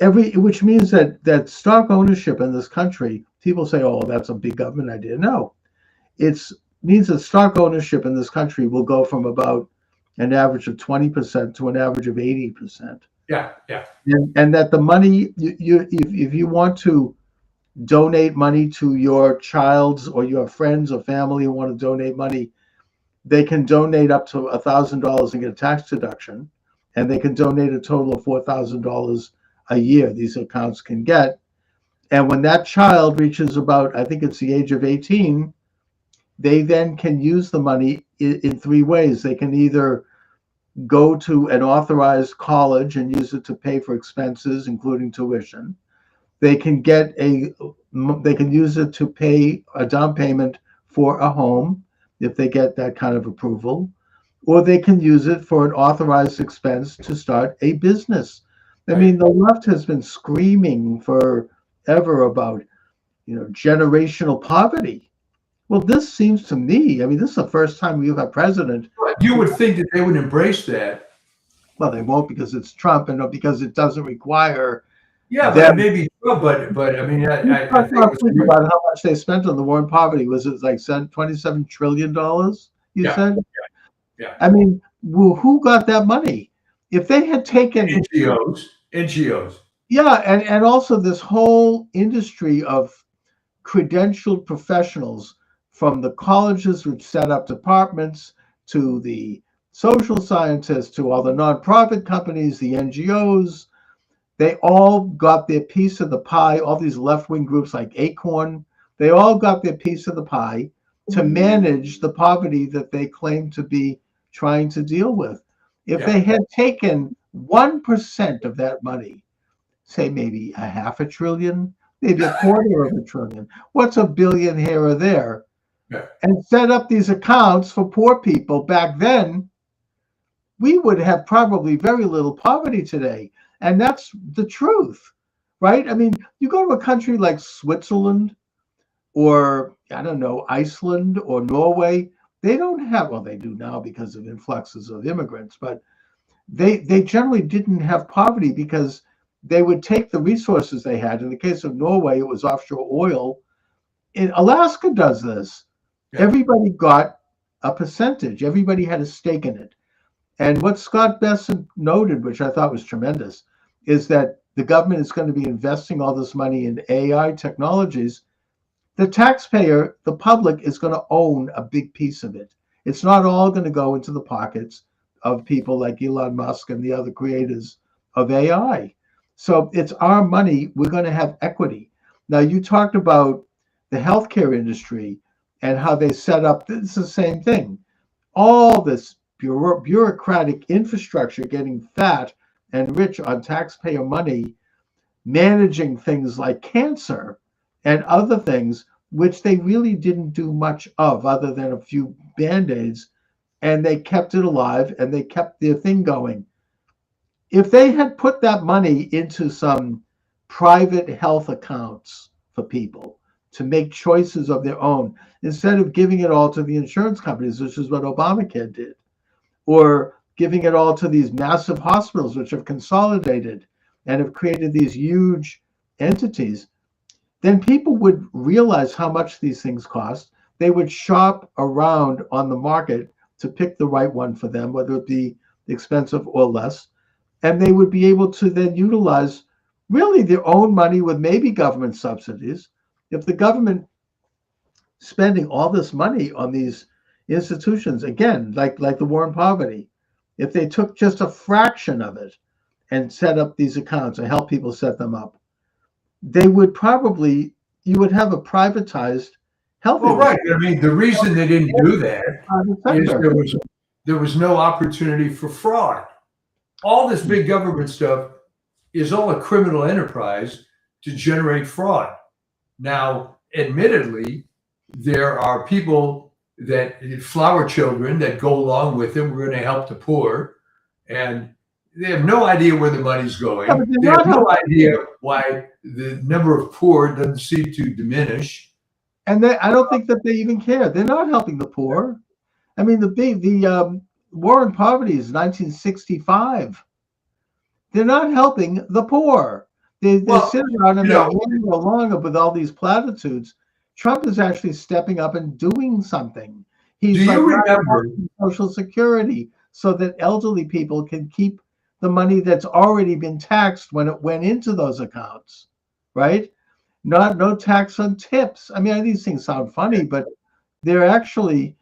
Speaker 1: which means that stock ownership in this country, people say, oh, that's a big government idea. No, it's means that stock ownership in this country will go from about an average of 20% to an average of 80%.
Speaker 2: Yeah. Yeah.
Speaker 1: And that the money, if you want to donate money to your child's or your friends or family who want to donate money, they can donate up to $1,000 and get a tax deduction, and they can donate a total of $4,000 a year. These accounts can get, and when that child reaches about, I think it's the age of 18, they then can use the money in three ways. They can either go to an authorized college and use it to pay for expenses, including tuition. They can they can use it to pay a down payment for a home if they get that kind of approval, or they can use it for an authorized expense to start a business. I
Speaker 2: Right.
Speaker 1: mean, the left has been screaming forever about, generational poverty. Well, this seems to me, I mean, this is the first time we've had a president.
Speaker 2: You would think that they would embrace that.
Speaker 1: Well, they won't because it's Trump and because it doesn't require
Speaker 2: Yeah, but
Speaker 1: them.
Speaker 2: maybe, but I mean,
Speaker 1: You
Speaker 2: I think it was.
Speaker 1: think about how much they spent on the war on poverty. Was it like $27 trillion? You
Speaker 2: Yeah.
Speaker 1: said?
Speaker 2: Yeah.
Speaker 1: I mean, well, who got that money? If they had taken
Speaker 2: NGOs.
Speaker 1: Yeah, and also this whole industry of credentialed professionals from the colleges which set up departments to the social scientists to all the nonprofit companies, the NGOs, they all got their piece of the pie. All these left-wing groups like Acorn, they all got their piece of the pie to manage the poverty that they claim to be trying to deal with. If they had taken 1% of that money, say maybe a half a trillion, maybe a quarter of a trillion, what's a billion here or there, and set up these accounts for poor people back then, we would have probably very little poverty today. And that's the truth, right? I mean, you go to a country like Switzerland or, I don't know, Iceland or Norway, they don't have, well, they do now because of influxes of immigrants, but they generally didn't have poverty because they would take the resources they had. In the case of Norway, it was offshore oil. In Alaska does this.
Speaker 2: Yeah.
Speaker 1: Everybody got a percentage. Everybody had a stake in it. And what Scott Bessent noted, which I thought was tremendous, is that the government is going to be investing all this money in AI technologies. The taxpayer, the public, is going to own a big piece of it. It's not all going to go into the pockets of people like Elon Musk and the other creators of AI. So it's our money. We're going to have equity. Now, you talked about the healthcare industry and how they set up. It's the same thing. All this bureaucratic infrastructure getting fat and rich on taxpayer money, managing things like cancer and other things, which they really didn't do much of other than a few band-aids, and they kept it alive and they kept their thing going. If they had put that money into some private health accounts for people to make choices of their own, instead of giving it all to the insurance companies, which is what Obamacare did, or giving it all to these massive hospitals, which have consolidated and have created these huge entities, then people would realize how much these things cost. They would shop around on the market to pick the right one for them, whether it be expensive or less. And they would be able to then utilize really their own money with maybe government subsidies. If the government spending all this money on these institutions, again, like the war on poverty, if they took just a fraction of it and set up these accounts or help people set them up, they would probably, you would have a privatized health.
Speaker 2: Well, right. I mean, the reason they didn't do that is there was no opportunity for fraud. All this big government stuff is all a criminal enterprise to generate fraud. Now, admittedly, there are people flower children that go along with them. We're going to help the poor. And they have no idea where the money's going. They have no idea why the number of poor doesn't seem to diminish.
Speaker 1: And I don't think that they even care. They're not helping the poor. I mean, war on poverty is 1965. They're not helping the poor. They
Speaker 2: Well,
Speaker 1: sit around and
Speaker 2: you
Speaker 1: they
Speaker 2: know,
Speaker 1: yammer along with all these platitudes. Trump is actually stepping up and doing something.
Speaker 2: do
Speaker 1: He's like
Speaker 2: you
Speaker 1: not
Speaker 2: remember?
Speaker 1: passing Social Security so that elderly people can keep the money that's already been taxed when it went into those accounts, right? Not no tax on tips. I mean, these things sound funny, but they're actually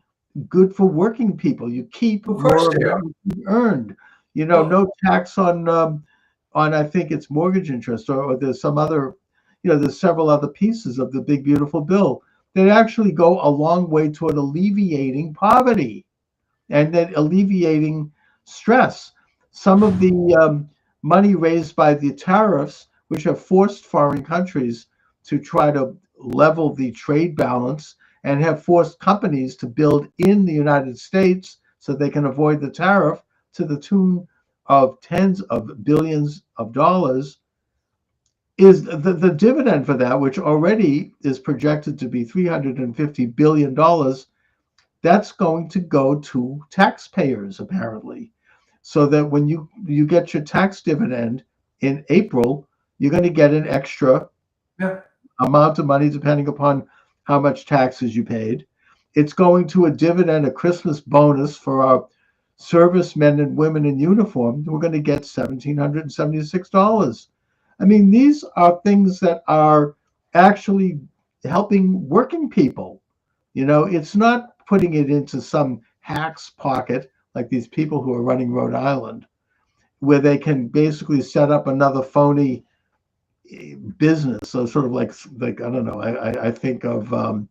Speaker 1: good for working people. You keep
Speaker 2: Of course
Speaker 1: more of
Speaker 2: they are.
Speaker 1: what you earned.
Speaker 2: Well,
Speaker 1: No tax on I think it's mortgage interest, or there's some other, there's several other pieces of the big beautiful bill that actually go a long way toward alleviating poverty and then alleviating stress. Some of the money raised by the tariffs, which have forced foreign countries to try to level the trade balance and have forced companies to build in the United States so they can avoid the tariff to the tune of tens of billions of dollars, is the dividend for that, which already is projected to be $350 billion. That's going to go to taxpayers, apparently, so that when you get your tax dividend in April, you're going to get an extra
Speaker 2: yeah,
Speaker 1: amount of money depending upon how much taxes you paid. It's going to a dividend, a Christmas bonus for our servicemen and women in uniform. We're going to get $1,776. I mean, these are things that are actually helping working people. It's not putting it into some hack's pocket like these people who are running Rhode Island, where they can basically set up another phony business. So sort of like I don't know. I think of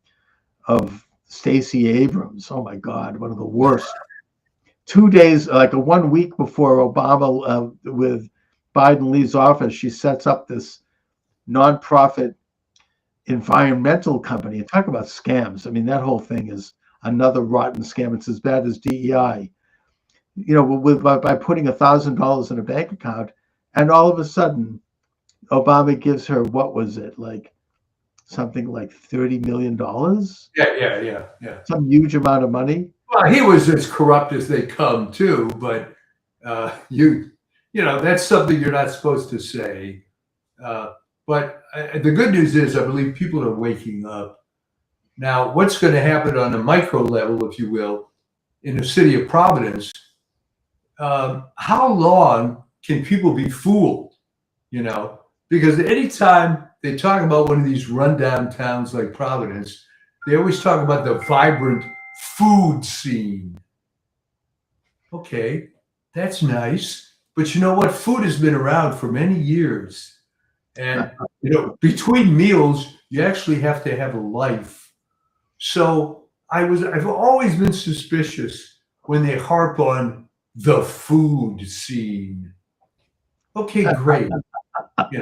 Speaker 1: Stacey Abrams. Oh my God, one of the worst. 2 days, like a 1 week before Obama with Biden leaves office, she sets up this nonprofit environmental company. Talk about scams. I mean, that whole thing is another rotten scam. It's as bad as DEI. By putting $1,000 in a bank account, and all of a sudden, Obama gives her, what was it, like something like $30 million,
Speaker 2: yeah.
Speaker 1: some huge amount of money.
Speaker 2: Well, he was as corrupt as they come too, but that's something you're not supposed to say. Uh, but the good news is, I believe people are waking up now. What's going to happen on a micro level, if you will, in the city of Providence? How long can people be fooled? Because anytime they talk about one of these rundown towns like Providence, they always talk about the vibrant food scene. Okay, that's nice. But you know what? Food has been around for many years. And, between meals, you actually have to have a life. So I've always been suspicious when they harp on the food scene. Okay, great. You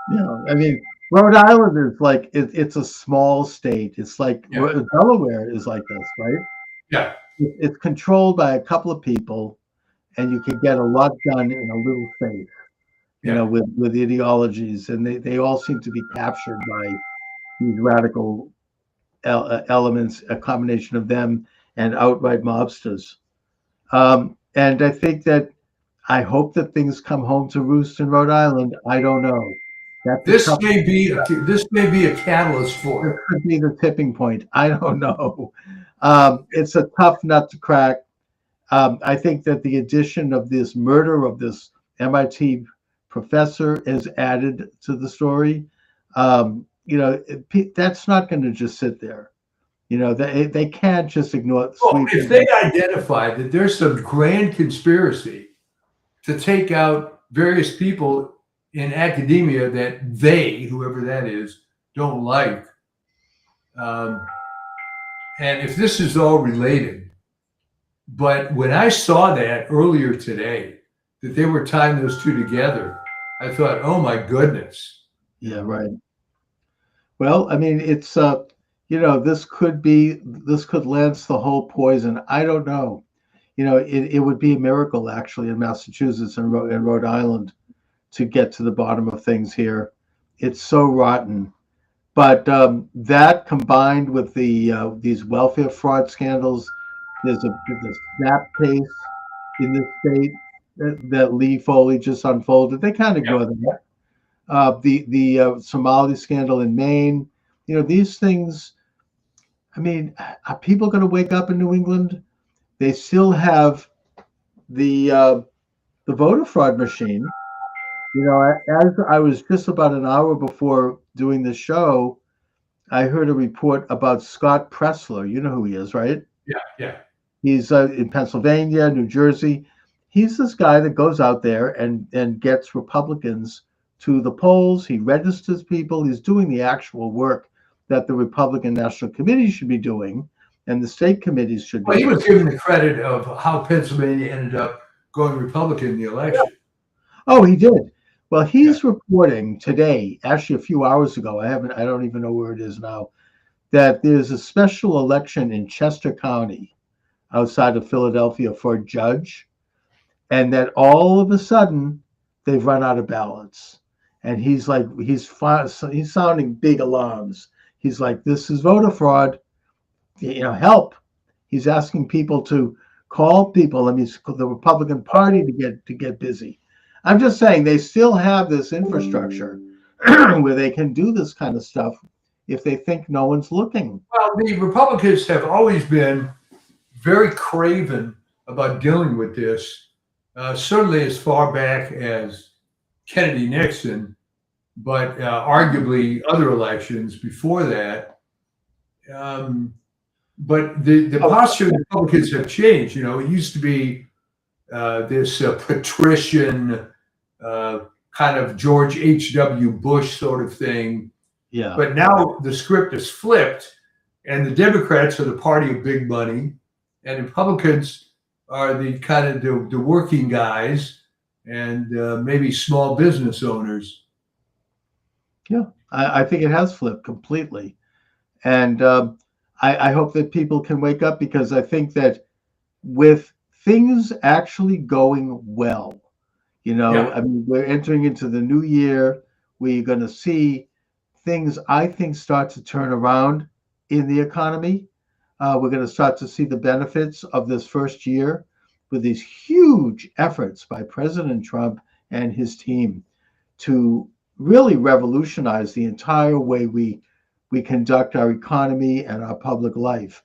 Speaker 2: know,
Speaker 1: I mean, Rhode Island is like it's a small state. It's like
Speaker 2: yeah,
Speaker 1: Delaware is like this, right?
Speaker 2: yeah,
Speaker 1: It's controlled by a couple of people, and you can get a lot done in a little space.
Speaker 2: yeah.
Speaker 1: With ideologies, and they all seem to be captured by these radical elements, a combination of them and outright mobsters. And I hope that things come home to roost in Rhode Island. I don't know. That's a
Speaker 2: This
Speaker 1: tough.
Speaker 2: may be a catalyst for
Speaker 1: This
Speaker 2: it.
Speaker 1: could be the tipping point. I don't know. It's a tough nut to crack. I think that the addition of this murder of this MIT professor is added to the story. That's not going to just sit there. They can't just ignore
Speaker 2: Well,
Speaker 1: sweep.
Speaker 2: if they identify that there's some grand conspiracy to take out various people in academia that they, whoever that is, don't like, um, and if this is all related, but when I saw that earlier today, that they were tying those two together, I thought, oh my goodness.
Speaker 1: Yeah, right. Well, I mean, this could lance the whole poison. I don't know. It would be a miracle actually in Massachusetts and Rhode Island to get to the bottom of things here. It's so rotten. But that combined with these welfare fraud scandals, There's a snap case in the state that Lee Foley just unfolded. They can't
Speaker 2: Yeah.
Speaker 1: ignore that. The Somali scandal in Maine. These things. I mean, are people going to wake up in New England? They still have the uh, the voter fraud machine. As I was just about an hour before doing the show, I heard a report about Scott Pressler. You know who he is, right?
Speaker 2: Yeah. Yeah.
Speaker 1: He's in Pennsylvania, New Jersey. He's this guy that goes out there and gets Republicans to the polls. He registers people. He's doing the actual work that the Republican National Committee should be doing, and the state committees should be
Speaker 2: Well, he
Speaker 1: doing.
Speaker 2: was given the credit of how Pennsylvania ended up going Republican in the election.
Speaker 1: Oh, he did. Well,
Speaker 2: Yeah.
Speaker 1: he's reporting today, actually a few hours ago. I don't even know where it is now, that there's a special election in Chester County outside of Philadelphia for a judge, and that all of a sudden they've run out of ballots. And he's sounding big alarms. He's like, "This is voter fraud. Help." He's asking people to call people. I mean, the Republican Party to get busy. I'm just saying they still have this infrastructure where they can do this kind of stuff if they think no one's looking.
Speaker 2: Well, the Republicans have always been very craven about dealing with this, certainly as far back as Kennedy Nixon, but arguably other elections before that. Um, but the
Speaker 1: Oh,
Speaker 2: posture of the Republicans have changed. It used to be this patrician kind of George H.W. Bush sort of thing.
Speaker 1: yeah.
Speaker 2: But now the script is flipped, and the Democrats are the party of big money, and Republicans are the kind of the working guys and maybe small business owners.
Speaker 1: Yeah, I think it has flipped completely. And I hope that people can wake up because I think that with things actually going well,
Speaker 2: Yeah,
Speaker 1: I mean, we're entering into the new year. We're going to see things, I think, start to turn around in the economy. We're going to start to see the benefits of this first year with these huge efforts by President Trump and his team to really revolutionize the entire way we conduct our economy and our public life.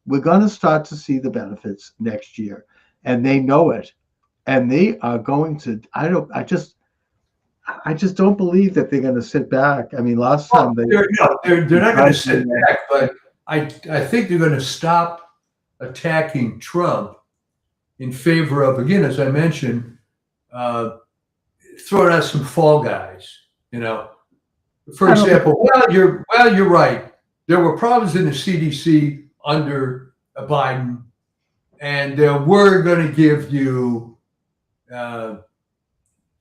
Speaker 1: We're going to start to see the benefits next year, and they know it, and they are going to. I just don't believe that they're going to sit back. I mean, last
Speaker 2: well,
Speaker 1: time they
Speaker 2: they're not going
Speaker 1: tried
Speaker 2: to sit back, but I think they're going to stop attacking Trump in favor of, again, as I mentioned, uh, throwing out some fall guys. You know, for
Speaker 1: I don't think.
Speaker 2: example, well you're right. There were problems in the CDC under Biden, and we're going to give you uh,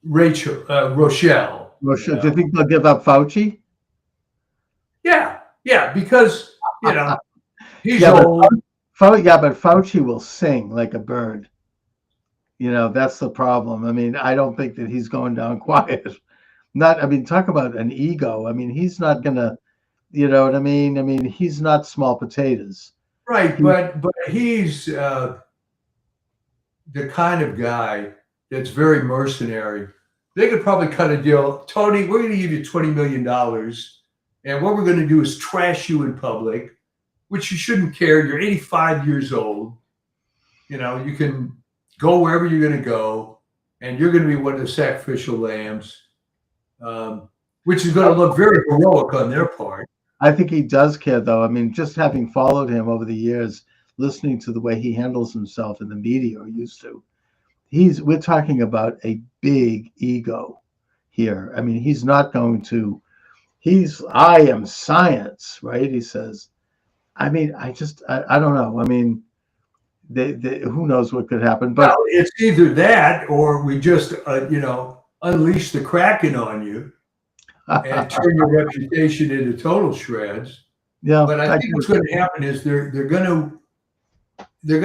Speaker 2: Rochelle.
Speaker 1: Well, do you think they'll give up Fauci?
Speaker 2: Yeah, yeah, because he's
Speaker 1: Yeah, but
Speaker 2: old.
Speaker 1: Fauci will sing like a bird. That's the problem. I mean, I don't think that he's going down quiet. Not, I mean, talk about an ego. I mean, he's not gonna, you know what I mean? I mean, he's not small potatoes.
Speaker 2: Right,
Speaker 1: He,
Speaker 2: but he's the kind of guy that's very mercenary. They could probably cut a deal. Tony, we're going to give you $20 million, and what we're going to do is trash you in public, which you shouldn't care. You're 85 years old. You can go wherever you're going to go, and you're going to be one of the sacrificial lambs, which is going to look very heroic on their part.
Speaker 1: I think he does care, though. I mean, just having followed him over the years, listening to the way he handles himself in the media or used to, we're talking about a big ego here. I mean, he's not going to. I am science, right? He says. I mean, I don't know. I mean, who knows what could happen?
Speaker 2: Well,
Speaker 1: But
Speaker 2: it's either that or we just, unleash the Kraken on you and turn your reputation into total shreds.
Speaker 1: yeah,
Speaker 2: But I
Speaker 1: I
Speaker 2: think what's going to happen is they're going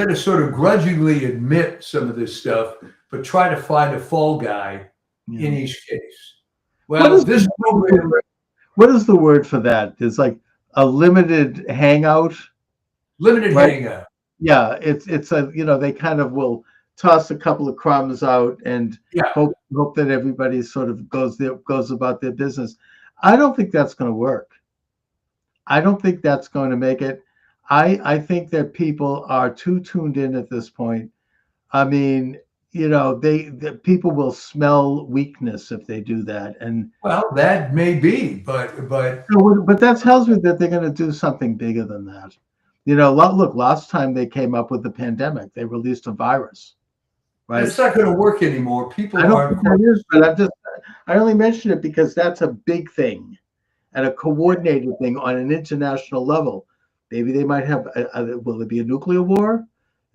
Speaker 2: to sort of grudgingly admit some of this stuff, but try to find a fall guy in
Speaker 1: yeah.
Speaker 2: each case.
Speaker 1: What
Speaker 2: Well,
Speaker 1: is
Speaker 2: this program,
Speaker 1: what is the word for that? It's like a limited hangout,
Speaker 2: limited
Speaker 1: right?
Speaker 2: hangout.
Speaker 1: Yeah, it's a they kind of will toss a couple of crumbs out and
Speaker 2: Yeah.
Speaker 1: hope that everybody sort of goes about their business. I don't think that's going to work. I don't think that's going to make it. I think that people are too tuned in at this point. I mean, the people will smell weakness if they do that, and
Speaker 2: Well, that may be, but
Speaker 1: but that tells me that they're going to do something bigger than that. Look, last time they came up with the pandemic, they released a virus, right?
Speaker 2: it's not going to work anymore. People
Speaker 1: I don't
Speaker 2: aren't
Speaker 1: think
Speaker 2: going
Speaker 1: that is, but
Speaker 2: to.
Speaker 1: I only mention it because that's a big thing and a coordinated thing on an international level. Maybe they might have, will there be a nuclear war?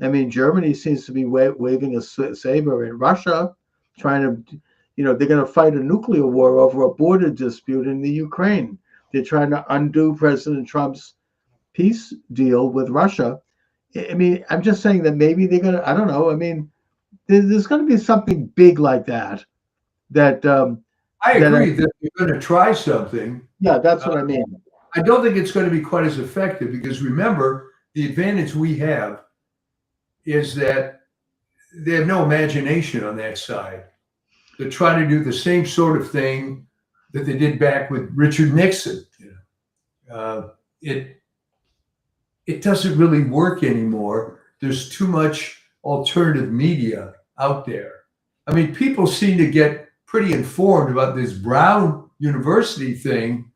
Speaker 1: I mean, Germany seems to be waving a saber in Russia, trying to, they're going to fight a nuclear war over a border dispute in the Ukraine. They're trying to undo President Trump's peace deal with Russia. I mean, I'm just saying that maybe they're going to, I don't know. I mean, there's going to be something big like that. That
Speaker 2: I
Speaker 1: that
Speaker 2: agree that they're going to try something.
Speaker 1: yeah, that's
Speaker 2: Uh,
Speaker 1: what I mean.
Speaker 2: I don't think it's going to be quite as effective because remember, the advantage we have is that they have no imagination on that side. They're trying to do the same sort of thing that they did back with Richard Nixon. It doesn't really work anymore. There's too much alternative media out there. I mean, people seem to get pretty informed about this Brown University thing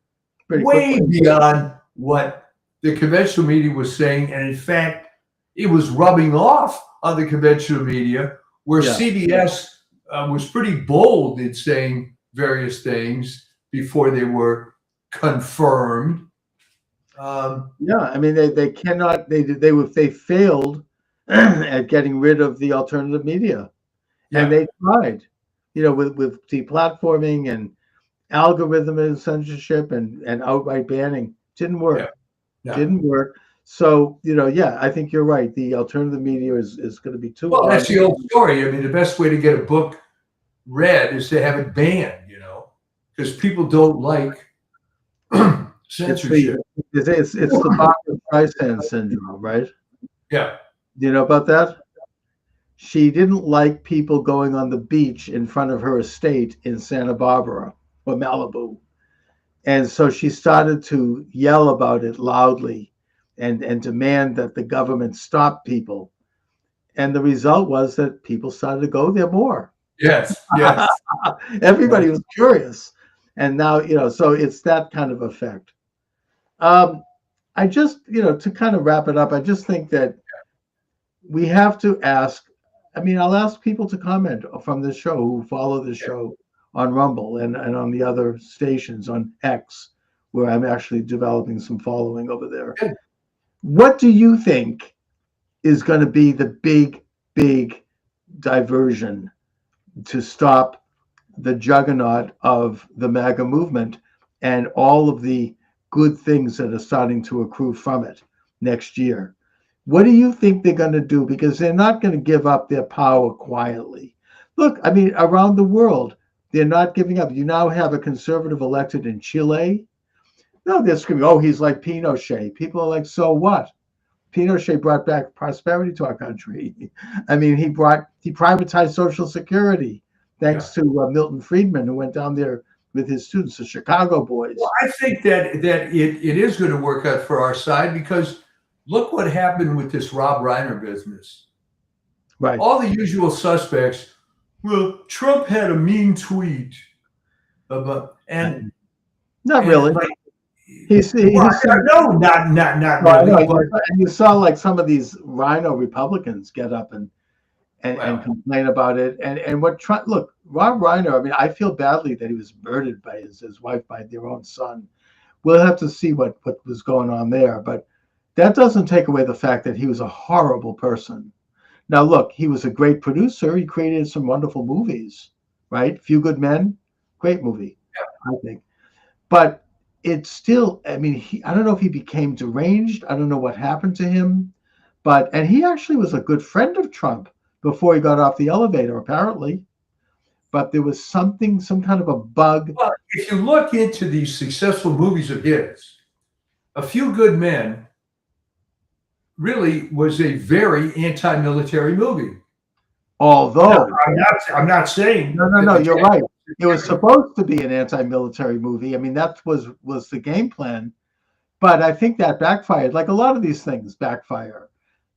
Speaker 1: Pretty
Speaker 2: way
Speaker 1: quickly.
Speaker 2: beyond what the conventional media was saying. And in fact, it was rubbing off on the conventional media, where
Speaker 1: Yeah.
Speaker 2: CBS was pretty bold in saying various things before they were confirmed.
Speaker 1: Yeah, I mean they cannot they failed at getting rid of the alternative media, and
Speaker 2: Yeah,
Speaker 1: they tried, with deplatforming and algorithm and censorship and outright banning. Didn't
Speaker 2: yeah,
Speaker 1: work.
Speaker 2: yeah.
Speaker 1: Didn't work. So yeah, I think you're right. The alternative media is going to be too
Speaker 2: Well,
Speaker 1: hard.
Speaker 2: that's the old story. I mean, the best way to get a book read is to have it banned, because people don't like
Speaker 1: It's the
Speaker 2: censorship.
Speaker 1: it's the Barbara Streisand syndrome, right?
Speaker 2: Yeah,
Speaker 1: Do you know about that? She didn't like people going on the beach in front of her estate in Santa Barbara or Malibu. And so she started to yell about it loudly and demand that the government stop people. And the result was that people started to go there more.
Speaker 2: yes, yes.
Speaker 1: Everybody was curious. And now, so it's that kind of effect. Um, I just, to kind of wrap it up, I just think that we have to ask. I mean, I'll ask people to comment from the show who follow the show on Rumble and on the other stations on X, where I'm actually developing some following over there.
Speaker 2: Good.
Speaker 1: What do you think is going to be the big diversion to stop the juggernaut of the MAGA movement and all of the good things that are starting to accrue from it next year? What do you think they're going to do? Because they're not going to give up their power quietly. Look, I mean, around the world, they're not giving up. You now have a conservative elected in Chile. No, they're screaming, oh, he's like Pinochet. People are like, so what? Pinochet brought back prosperity to our country. I mean, he privatized Social Security
Speaker 2: Yeah.
Speaker 1: thanks to Milton Friedman, who went down there with his students, the Chicago boys.
Speaker 2: Well, I think that it is going to work out for our side because look what happened with this Rob Reiner business.
Speaker 1: Right.
Speaker 2: All the usual suspects. Well, Trump had a mean tweet about and
Speaker 1: Not
Speaker 2: and
Speaker 1: really.
Speaker 2: like
Speaker 1: He's
Speaker 2: well, no, not really. But
Speaker 1: and you saw like some of these Rhino Republicans get up and
Speaker 2: well,
Speaker 1: complain about it. And what Trump, look, Rob Reiner, I mean, I feel badly that he was murdered by his wife, by their own son. We'll have to see what was going on there. But that doesn't take away the fact that he was a horrible person. Now, look, he was a great producer. He created some wonderful movies, right? Few Good Men, great movie, I think. But it's still, I mean, I don't know if he became deranged. I don't know what happened to him. And he actually was a good friend of Trump before he got off the elevator, apparently. But there was some kind of a bug.
Speaker 2: well, if you look into these successful movies of his, A Few Good Men really was a very anti-military movie. Now,
Speaker 1: Although,
Speaker 2: I'm not saying
Speaker 1: no,
Speaker 2: that
Speaker 1: no,
Speaker 2: the
Speaker 1: you're
Speaker 2: Japanese
Speaker 1: right. It was supposed to be an anti-military movie. I mean, that was the game plan. But I think that backfired. Like a lot of these things backfire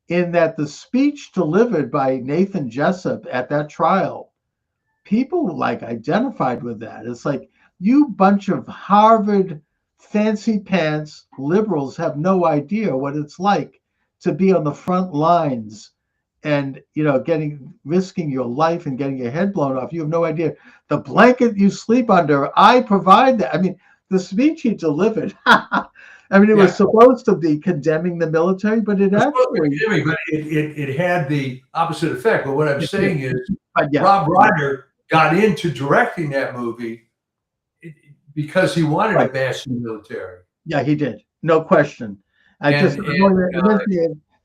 Speaker 1: in that the speech delivered by Nathan Jessup at that trial, people like identified with that. It's like, you bunch of Harvard fancy pants liberals have no idea what it's like to be on the front lines and getting risking your life and getting your head blown off. You have no idea the blanket you sleep under, I provide that. I mean, the speech he delivered, I mean, it was
Speaker 2: Yeah,
Speaker 1: supposed to be condemning the military, but it
Speaker 2: it was supposed to be
Speaker 1: actually,
Speaker 2: giving, but it had the opposite effect. But what I'm saying is,
Speaker 1: yeah,
Speaker 2: Rob Reiner got into directing that movie because he wanted to
Speaker 1: right.
Speaker 2: bash the military.
Speaker 1: Yeah, he did. No question. I just,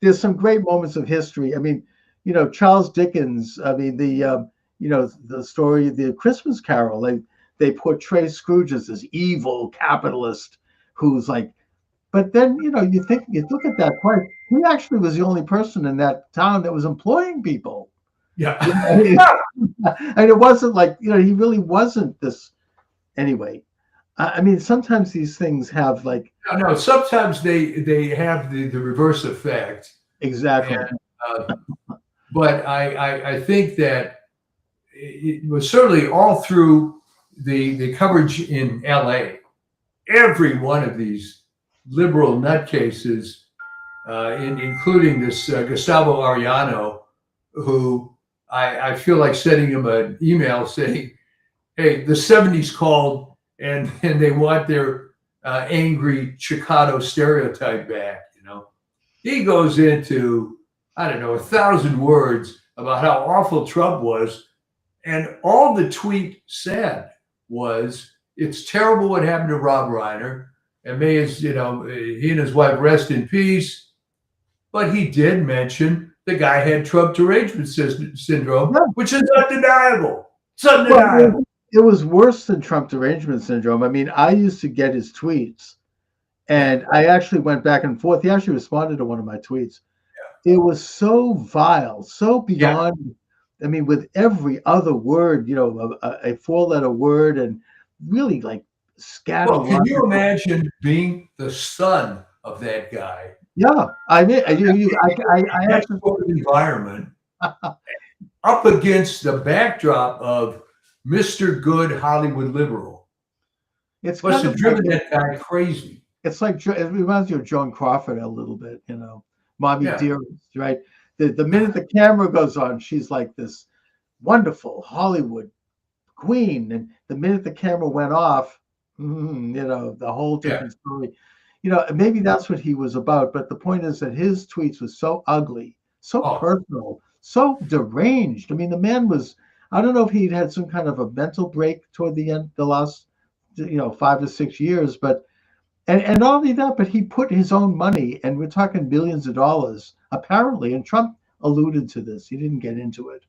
Speaker 1: there's some great moments of history. I mean, Charles Dickens, I mean, the story, the Christmas Carol, they portray Scrooge as this evil capitalist who's like, but then, you look at that point, he actually was the only person in that town that was employing people.
Speaker 2: Yeah.
Speaker 1: I mean, and it wasn't like, he really wasn't this anyway. I mean, sometimes these things have like,
Speaker 2: No. Sometimes they have the reverse effect,
Speaker 1: exactly.
Speaker 2: and but I think that it was certainly all through the coverage in L.A. Every one of these liberal nutcases, including this Gustavo Arellano, who I feel like sending him an email saying, "Hey, the '70s called, and they want their angry Chicano stereotype back." He goes into, I don't know, 1,000 words about how awful Trump was, and all the tweet said was, "It's terrible what happened to Rob Reiner, and may he and his wife rest in peace." But he did mention the guy had Trump derangement syndrome,
Speaker 1: Yeah.
Speaker 2: which is undeniable. It's
Speaker 1: Well,
Speaker 2: undeniable.
Speaker 1: it was worse than Trump derangement syndrome. I mean, I used to get his tweets,
Speaker 2: Yeah,
Speaker 1: and I actually went back and forth. He actually responded to one of my tweets. It was so vile, so
Speaker 2: yeah.
Speaker 1: beyond. I mean, with every other word, a four-letter word, and really like
Speaker 2: Well, can you
Speaker 1: scatological.
Speaker 2: imagine being the son of that guy
Speaker 1: Yeah, I mean,
Speaker 2: in
Speaker 1: I
Speaker 2: that
Speaker 1: actually,
Speaker 2: sort of environment, up against the backdrop of Mr. Good Hollywood liberal?
Speaker 1: it's
Speaker 2: Must
Speaker 1: kind
Speaker 2: have
Speaker 1: of like
Speaker 2: driven that guy crazy.
Speaker 1: it's like it reminds you of Joan Crawford a little bit, Mommy
Speaker 2: Yeah.
Speaker 1: Dearest, right? The minute the camera goes on, she's like this wonderful Hollywood queen, and the minute the camera went off, the whole
Speaker 2: Yeah.
Speaker 1: different story. Maybe that's what he was about. But the point is that his tweets was so ugly, so
Speaker 2: Oh,
Speaker 1: personal, so deranged. I mean, the man was. I don't know if he'd had some kind of a mental break toward the end, the last, 5 to 6 years, but and not only that, but he put his own money, and we're talking billions of dollars, apparently, and Trump alluded to this. He didn't get into it,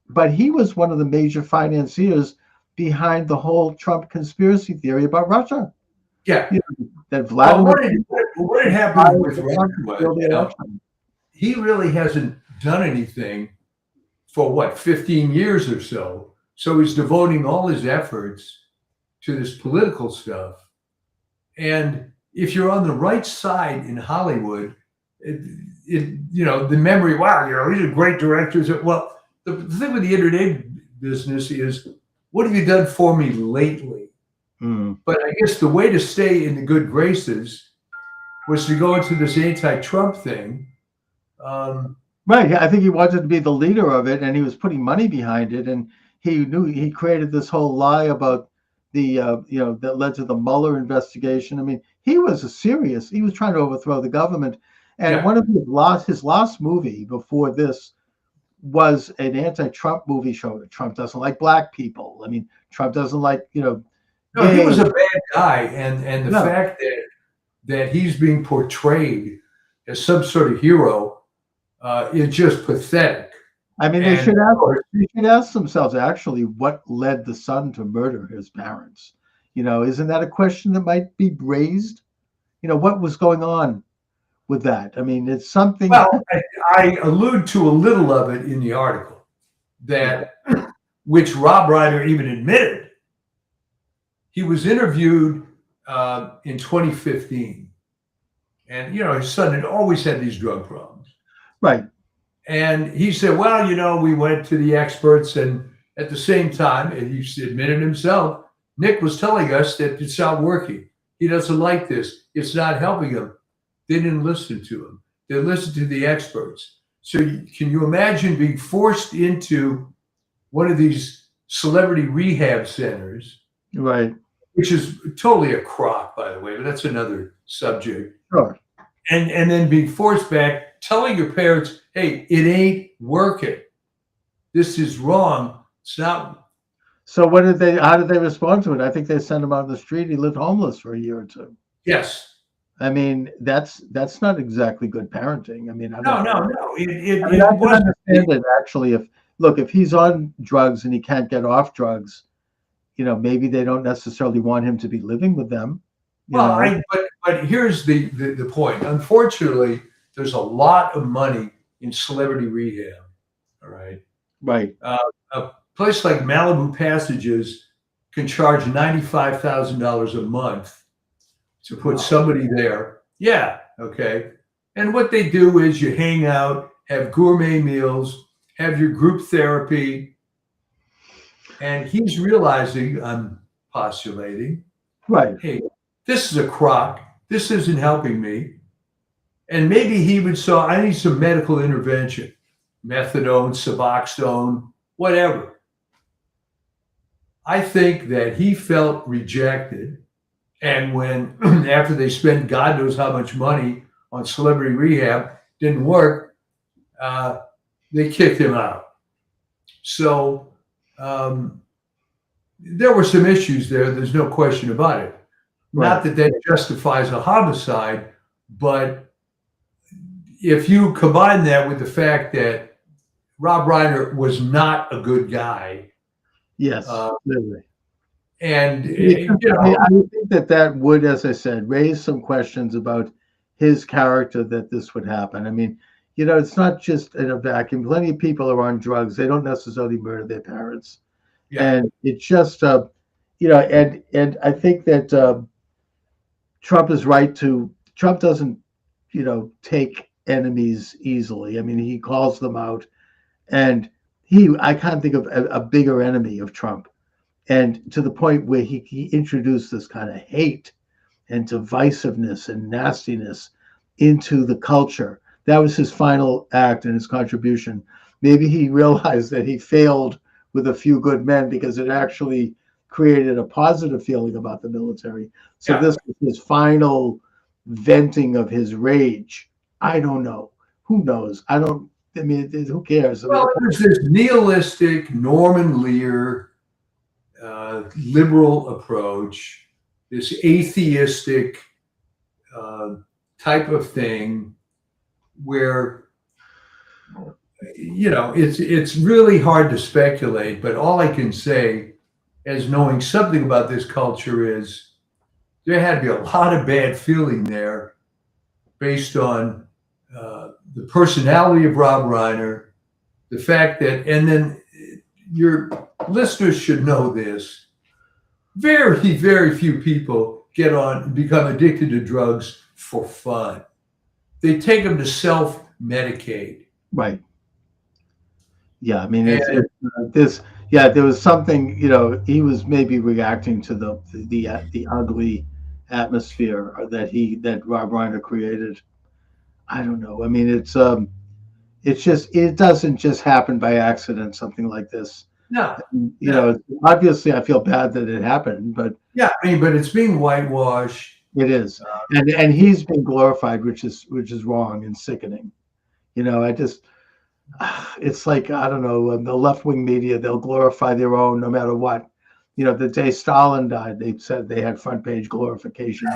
Speaker 1: but he was one of the major financiers behind the whole Trump conspiracy theory about Russia.
Speaker 2: yeah.
Speaker 1: That
Speaker 2: Well,
Speaker 1: Vladimir
Speaker 2: what had happened
Speaker 1: fired
Speaker 2: with
Speaker 1: the
Speaker 2: Reiner
Speaker 1: Trump to
Speaker 2: was,
Speaker 1: steal the election.
Speaker 2: he really hasn't done anything for what, 15 years or so. So he's devoting all his efforts to this political stuff. And if you're on the right side in Hollywood, the memory, wow, these are great directors. Well, the thing with the entertainment business is, what have you done for me lately?
Speaker 1: Mm.
Speaker 2: But I guess the way to stay in the good graces was to go into this anti-Trump thing.
Speaker 1: Right. I think he wanted to be the leader of it, and he was putting money behind it. And he knew he created this whole lie about the, that led to the Mueller investigation. I mean, he was he was trying to overthrow the government. And
Speaker 2: Yeah.
Speaker 1: one of his last movie before this was an anti-Trump movie showing that Trump doesn't like black people. I mean, Trump doesn't like,
Speaker 2: No, he
Speaker 1: gay.
Speaker 2: was a bad guy, and the
Speaker 1: No,
Speaker 2: fact that he's being portrayed as some sort of hero is just pathetic.
Speaker 1: I mean,
Speaker 2: And of course,
Speaker 1: they should ask themselves actually what led the son to murder his parents. Isn't that a question that might be raised? What was going on? with that. I mean, it's something.
Speaker 2: Well, I allude to a little of it in the article
Speaker 1: Yeah,
Speaker 2: that, which Rob Reiner even admitted. He was interviewed in 2015, and his son had always had these drug problems.
Speaker 1: right.
Speaker 2: And he said, "Well, we went to the experts, and at the same time, and he admitted himself, Nick was telling us that it's not working. He doesn't like this. It's not helping him." They didn't listen to him. They listened to the experts. So can you imagine being forced into one of these celebrity rehab centers,
Speaker 1: Right.
Speaker 2: which is totally a crock, by the way, but that's another subject.
Speaker 1: Sure.
Speaker 2: And then being forced back, telling your parents, "Hey, it ain't working. This is wrong. It's not."
Speaker 1: So how did they respond to it? I think they sent him out on the street. He lived homeless for a year or two.
Speaker 2: Yes.
Speaker 1: I mean, that's not exactly good parenting. I mean,
Speaker 2: No, no, no.
Speaker 1: I mean, I
Speaker 2: It
Speaker 1: can
Speaker 2: wasn't.
Speaker 1: understand it actually. If he's on drugs and he can't get off drugs, maybe they don't necessarily want him to be living with them.
Speaker 2: Well, but here's the point. Unfortunately, there's a lot of money in celebrity rehab. All right.
Speaker 1: Right.
Speaker 2: A place like Malibu Passages can charge $95,000 a month to put somebody there. Yeah. Okay. And what they do is you hang out, have gourmet meals, have your group therapy. And he's realizing, I'm postulating,
Speaker 1: Right.
Speaker 2: hey, this is a crock. This isn't helping me. And maybe he would say, I need some medical intervention, methadone, Suboxone, whatever. I think that he felt rejected. And when, after they spent God knows how much money on celebrity rehab, didn't work, they kicked him out. So there were some issues there. There's no question about it.
Speaker 1: Right.
Speaker 2: Not that justifies a homicide, but if you combine that with the fact that Rob Reiner was not a good guy.
Speaker 1: Yes. Clearly.
Speaker 2: And
Speaker 1: I think that would, as I said, raise some questions about his character, that this would happen. I mean, it's not just in a vacuum. Plenty of people are on drugs. They don't necessarily murder their parents.
Speaker 2: Yeah.
Speaker 1: And it's just, and I think that Trump is right Trump doesn't, take enemies easily. I mean, he calls them out, and I can't think of a bigger enemy of Trump. And to the point where he introduced this kind of hate and divisiveness and nastiness into the culture. That was his final act and his contribution. Maybe he realized that he failed with a few good men, because it actually created a positive feeling about the military. So this was his final venting of his rage. I don't know. Who knows? I mean, who cares?
Speaker 2: Well, it was this nihilistic Norman Lear liberal approach, this atheistic type of thing, where it's really hard to speculate. But all I can say, as knowing something about this culture, is there had to be a lot of bad feeling there, based on the personality of Rob Reiner, the fact that, and then your listeners should know this, very, very few people become addicted to drugs for fun. They take them to self-medicate.
Speaker 1: Right. Yeah, I mean, there was something, he was maybe reacting to the ugly atmosphere that Rob Reiner created. I don't know. I mean, it doesn't just happen by accident, something like this.
Speaker 2: No.
Speaker 1: Obviously I feel bad that it happened, but
Speaker 2: yeah, I mean, but it's being whitewashed.
Speaker 1: It is. And he's been glorified, which is wrong and sickening. It's like, I don't know, the left-wing media, they'll glorify their own no matter what. The day Stalin died, they said they had front page glorification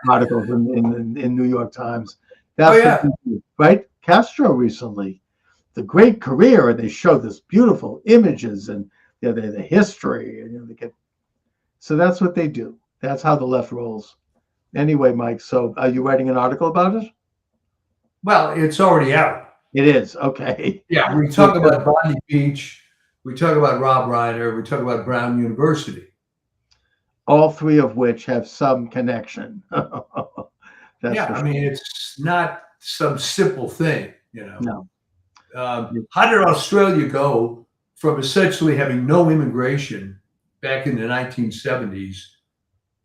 Speaker 1: articles in New York Times. That's what they do, right? Castro recently, the great career, and they show this beautiful images and the history, and so that's what they do. That's how the left rolls. Anyway, Mike, so are you writing an article about it?
Speaker 2: Well, it's already out.
Speaker 1: It is. Okay.
Speaker 2: Yeah, we talk about Bonnie Beach, we talk about Rob Reiner, we talk about Brown University.
Speaker 1: All three of which have some connection. That's
Speaker 2: Yeah,
Speaker 1: for
Speaker 2: I
Speaker 1: sure.
Speaker 2: mean, it's not some simple thing, you know.
Speaker 1: No.
Speaker 2: How did Australia go from essentially having no immigration back in the 1970s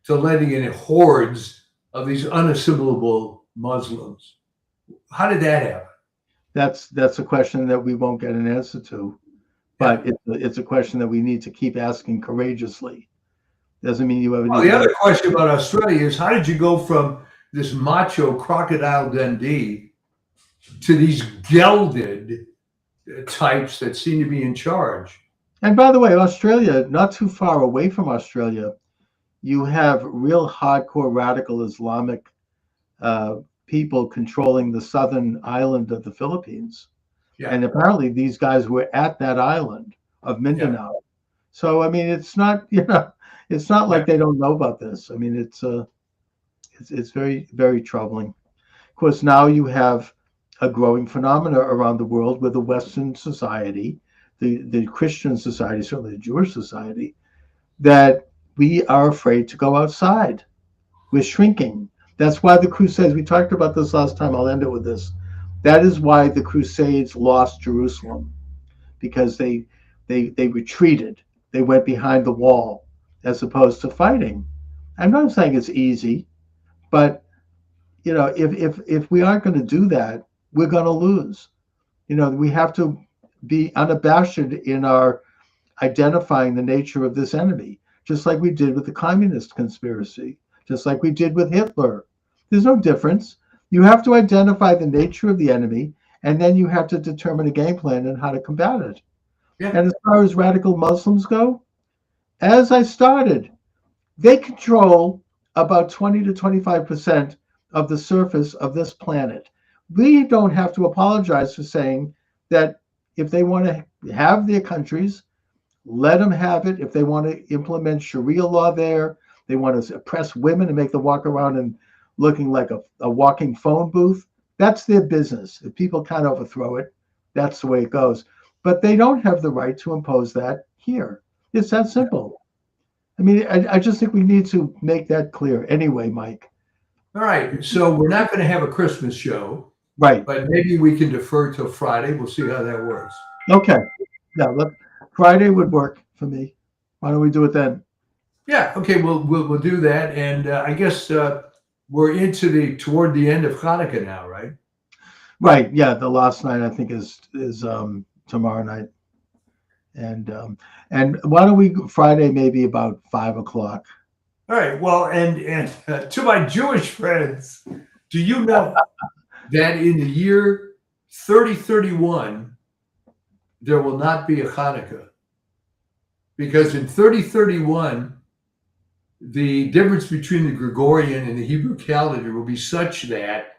Speaker 2: to letting in hordes of these unassimilable Muslims? How did that happen?
Speaker 1: That's a question that we won't get an answer to,
Speaker 2: Yeah.
Speaker 1: but it's a question that we need to keep asking courageously. Doesn't mean you ever
Speaker 2: Well,
Speaker 1: need
Speaker 2: the
Speaker 1: to.
Speaker 2: other question about Australia is how did you go from this macho crocodile Dundee to these gelded types that seem to be in charge?
Speaker 1: And by the way, Australia, not too far away from Australia, you have real hardcore radical Islamic uh, people controlling the southern island of the Philippines.
Speaker 2: Yeah,
Speaker 1: And apparently these guys were at that island of
Speaker 2: yeah,
Speaker 1: Mindanao. So I mean, it's not it's not
Speaker 2: yeah,
Speaker 1: like they don't know about this. I mean, it's very very troubling. Of course, now you have a growing phenomena around the world with the Western society, the Christian society, certainly the Jewish society, that we are afraid to go outside. We're shrinking. That's why the Crusades, we talked about this last time, I'll end it with this. That is why the Crusades lost Jerusalem, because they retreated. They went behind the wall as opposed to fighting. I'm not saying it's easy, but if we aren't going to do that, we're going to lose. We have to be unabashed in our identifying the nature of this enemy, just like we did with the communist conspiracy, just like we did with Hitler. There's no difference. You have to identify the nature of the enemy, and then you have to determine a game plan and how to combat it.
Speaker 2: yeah,
Speaker 1: And as far as radical Muslims go, as I started, they control about 20 to 25% of the surface of this planet. We don't have to apologize for saying that if they want to have their countries, let them have it. If they want to implement Sharia law there, they want to oppress women and make them walk around and looking like a walking phone booth. That's their business. If people can't overthrow it, that's the way it goes. But they don't have the right to impose that here. It's that simple. I mean, I just think we need to make that clear. Anyway, Mike.
Speaker 2: all right. So we're not going to have a Christmas show,
Speaker 1: Right.
Speaker 2: but maybe we can defer till Friday. We'll see how that works.
Speaker 1: Okay. Yeah. Friday would work for me. Why don't we do it then?
Speaker 2: Yeah. Okay. We'll do that, and I guess we're into the toward the end of Hanukkah now, right?
Speaker 1: Right. Yeah. The last night I think is tomorrow night. And why don't we Friday maybe about 5 o'clock?
Speaker 2: All right. Well, and to my Jewish friends, do you know that in the year 3031 there will not be a Hanukkah? Because in 3031 the difference between the Gregorian and the Hebrew calendar will be such that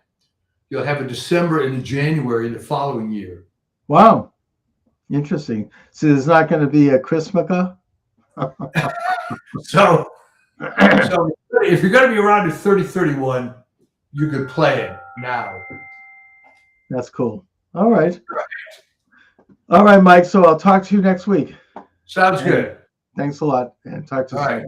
Speaker 2: you'll have a December and a January in the following year.
Speaker 1: Wow. Interesting. So there's not going to be a Christmaka?
Speaker 2: So if you're going to be around in 3031, you could play it now.
Speaker 1: That's cool. All right. All right, Mike. So I'll talk to you next week.
Speaker 2: Sounds
Speaker 1: And
Speaker 2: good.
Speaker 1: thanks a lot. And talk to you
Speaker 2: All
Speaker 1: soon.
Speaker 2: right.